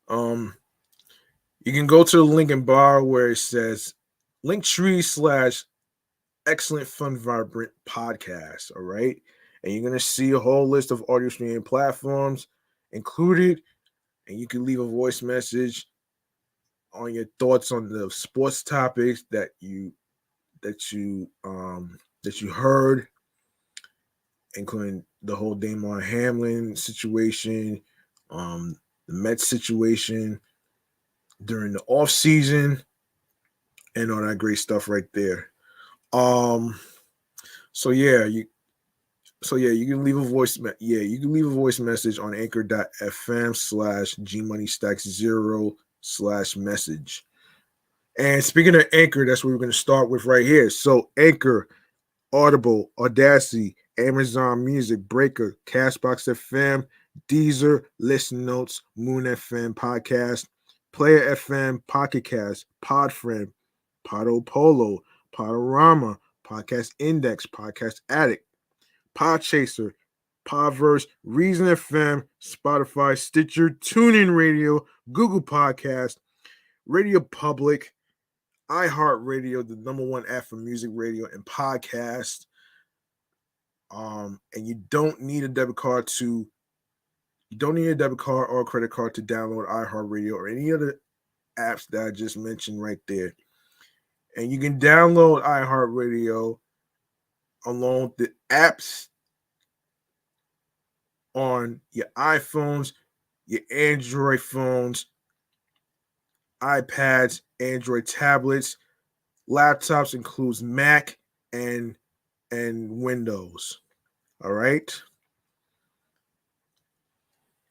you can go to the link in bar where it says Linktree / Excellent Fun Vibrant podcast. All right. And you're going to see a whole list of audio streaming platforms included. And you can leave a voice message on your thoughts on the sports topics that you heard, including the whole Damar Hamlin situation, the Mets situation during the off season, and all that great stuff right there. So you can leave a voice. You can leave a voice message on anchor.fm/GMoneyStacks0/message. And speaking of Anchor, that's what we're going to start with right here. So Anchor, Audible, Audacity, Amazon Music, Breaker, Castbox FM, Deezer, Listen Notes, Moon FM Podcast, Player FM, Pocket Cast, Podfriend, Podo Polo, Podorama, Podcast Index, Podcast Addict, Podchaser, Podverse, Reason FM, Spotify, Stitcher, TuneIn Radio, Google Podcast, Radio Public, iHeartRadio, the number one app for music, radio, and podcast. And you don't need a debit card or a credit card to download iHeartRadio or any other apps that I just mentioned right there. And you can download iHeartRadio along with the apps on your iPhones, your Android phones, iPads, Android tablets, laptops, includes Mac and Windows. All right.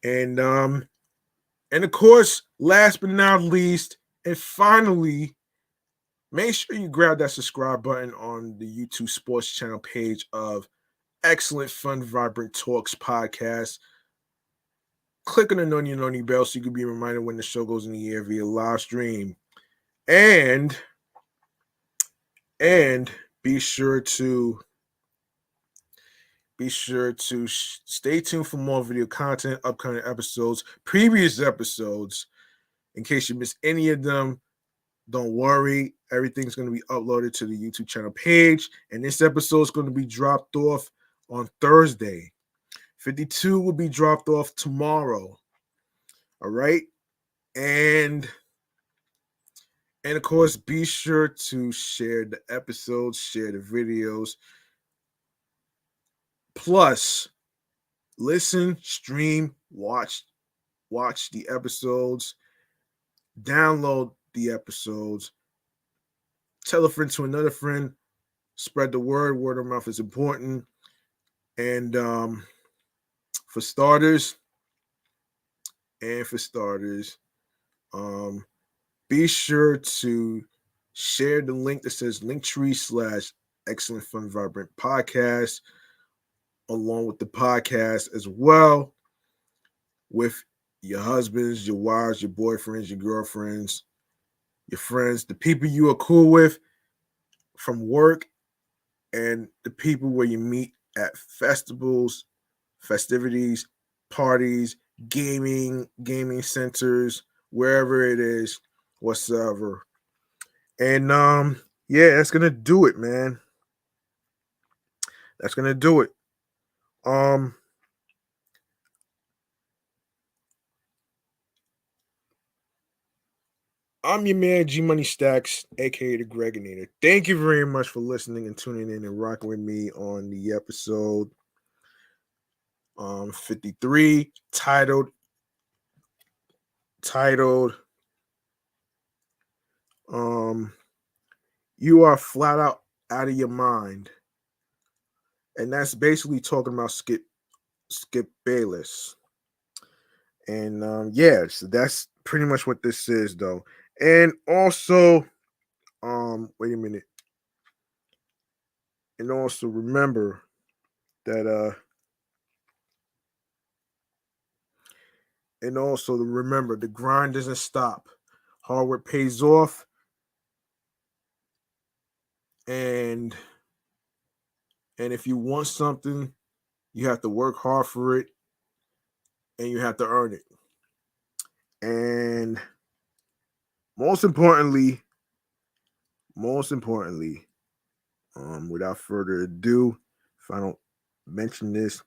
And of course, last but not least, and finally, make sure you grab that subscribe button on the YouTube Sports Channel page of Excellent Fun Vibrant Talks podcast. Click on the noni bell so you can be reminded when the show goes in the air via live stream. And be sure to stay tuned for more video content, upcoming episodes, previous episodes. In case you miss any of them, don't worry. Everything's going to be uploaded to the YouTube channel page. And this episode is going to be dropped off on Thursday. 52 will be dropped off tomorrow. All right. And of course, be sure to share the episodes, share the videos. Plus, listen, stream, watch the episodes, download the episodes, tell a friend to another friend, spread the word. Word of mouth is important. And for starters, be sure to share the link that says Linktree/Excellent Fun Vibrant Podcast along with the podcast as well with your husbands, your wives, your boyfriends, your girlfriends, your friends, the people you are cool with from work, and the people where you meet at festivals, festivities, parties, gaming centers, wherever it is, whatsoever. And yeah, that's gonna do it, man. That's gonna do it. I'm your man, G Money Stacks, aka the Gregonator. Thank you very much for listening and tuning in and rocking with me on the episode 53, titled You Are Flat Out of Your Mind. And that's basically talking about Skip Bayless. And yeah, so that's pretty much what this is, though. And also, wait a minute. And also remember that the grind doesn't stop. Hard work pays off. And if you want something, you have to work hard for it and you have to earn it. And most importantly, without further ado, if I don't mention this,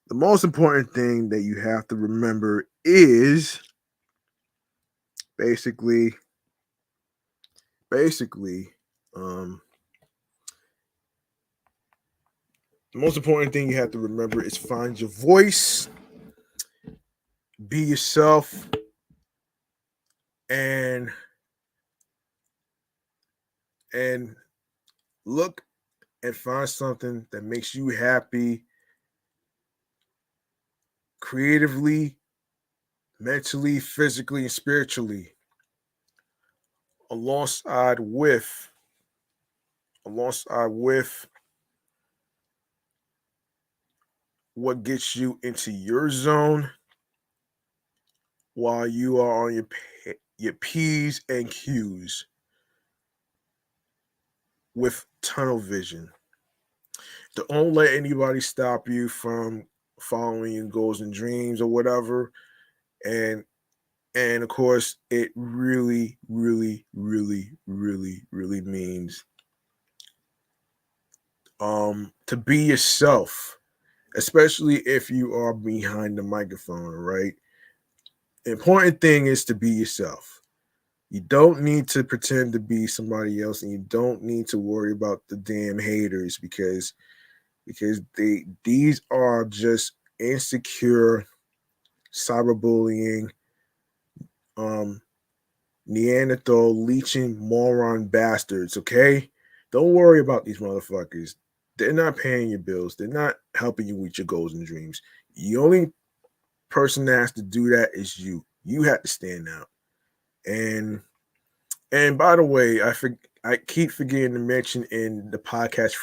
the most important thing that you have to remember is basically, the most important thing you have to remember is find your voice, be yourself, and look and find something that makes you happy creatively, mentally, physically, and spiritually, alongside with what gets you into your zone while you are on your P's and Q's with tunnel vision. Don't let anybody stop you from following your goals and dreams or whatever. And of course, it really, really, really, really, really means to be yourself, especially if you are behind the microphone, right? The important thing is to be yourself. You don't need to pretend to be somebody else, and you don't need to worry about the damn haters because these are just insecure, cyberbullying, Neanderthal leeching moron bastards. Okay, don't worry about these motherfuckers. They're not paying your bills. They're not helping you with your goals and dreams. The only person that has to do that is you. You have to stand out. And by the way, I keep forgetting to mention in the podcast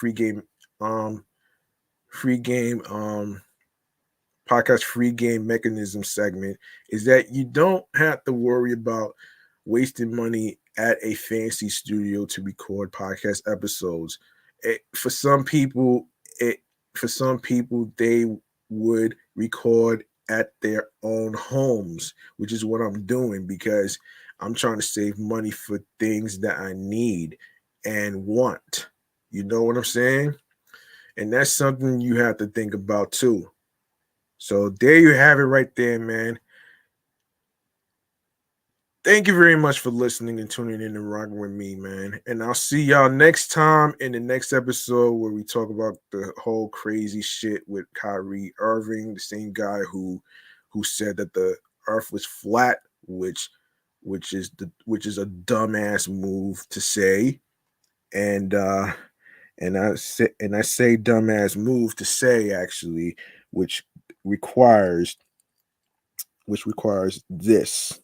podcast free game mechanism segment is that you don't have to worry about wasting money at a fancy studio to record podcast episodes. For some people, they would record at their own homes, which is what I'm doing because I'm trying to save money for things that I need and want. You know what I'm saying? And that's something you have to think about too. So there you have it right there, man. Thank you very much for listening and tuning in and rocking with me, man. And I'll see y'all next time in the next episode where we talk about the whole crazy shit with Kyrie Irving, the same guy who said that the earth was flat, which is a dumbass move to say. And I say dumbass move to say actually, which requires this.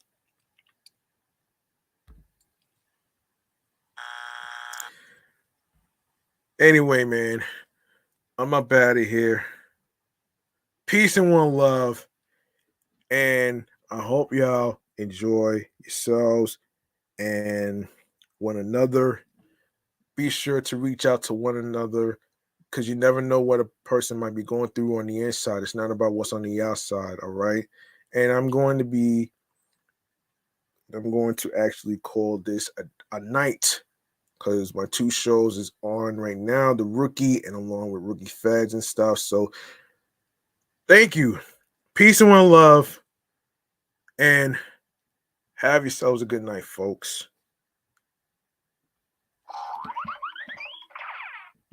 Anyway, man, I'm up out of here. Peace and one love. And I hope y'all enjoy yourselves and one another. Be sure to reach out to one another because you never know what a person might be going through on the inside. It's not about what's on the outside, all right? And I'm going to actually call this a night because my 2 shows is on right now, The Rookie and along with Rookie Feds and stuff. So thank you. Peace and one love. And have yourselves a good night, folks.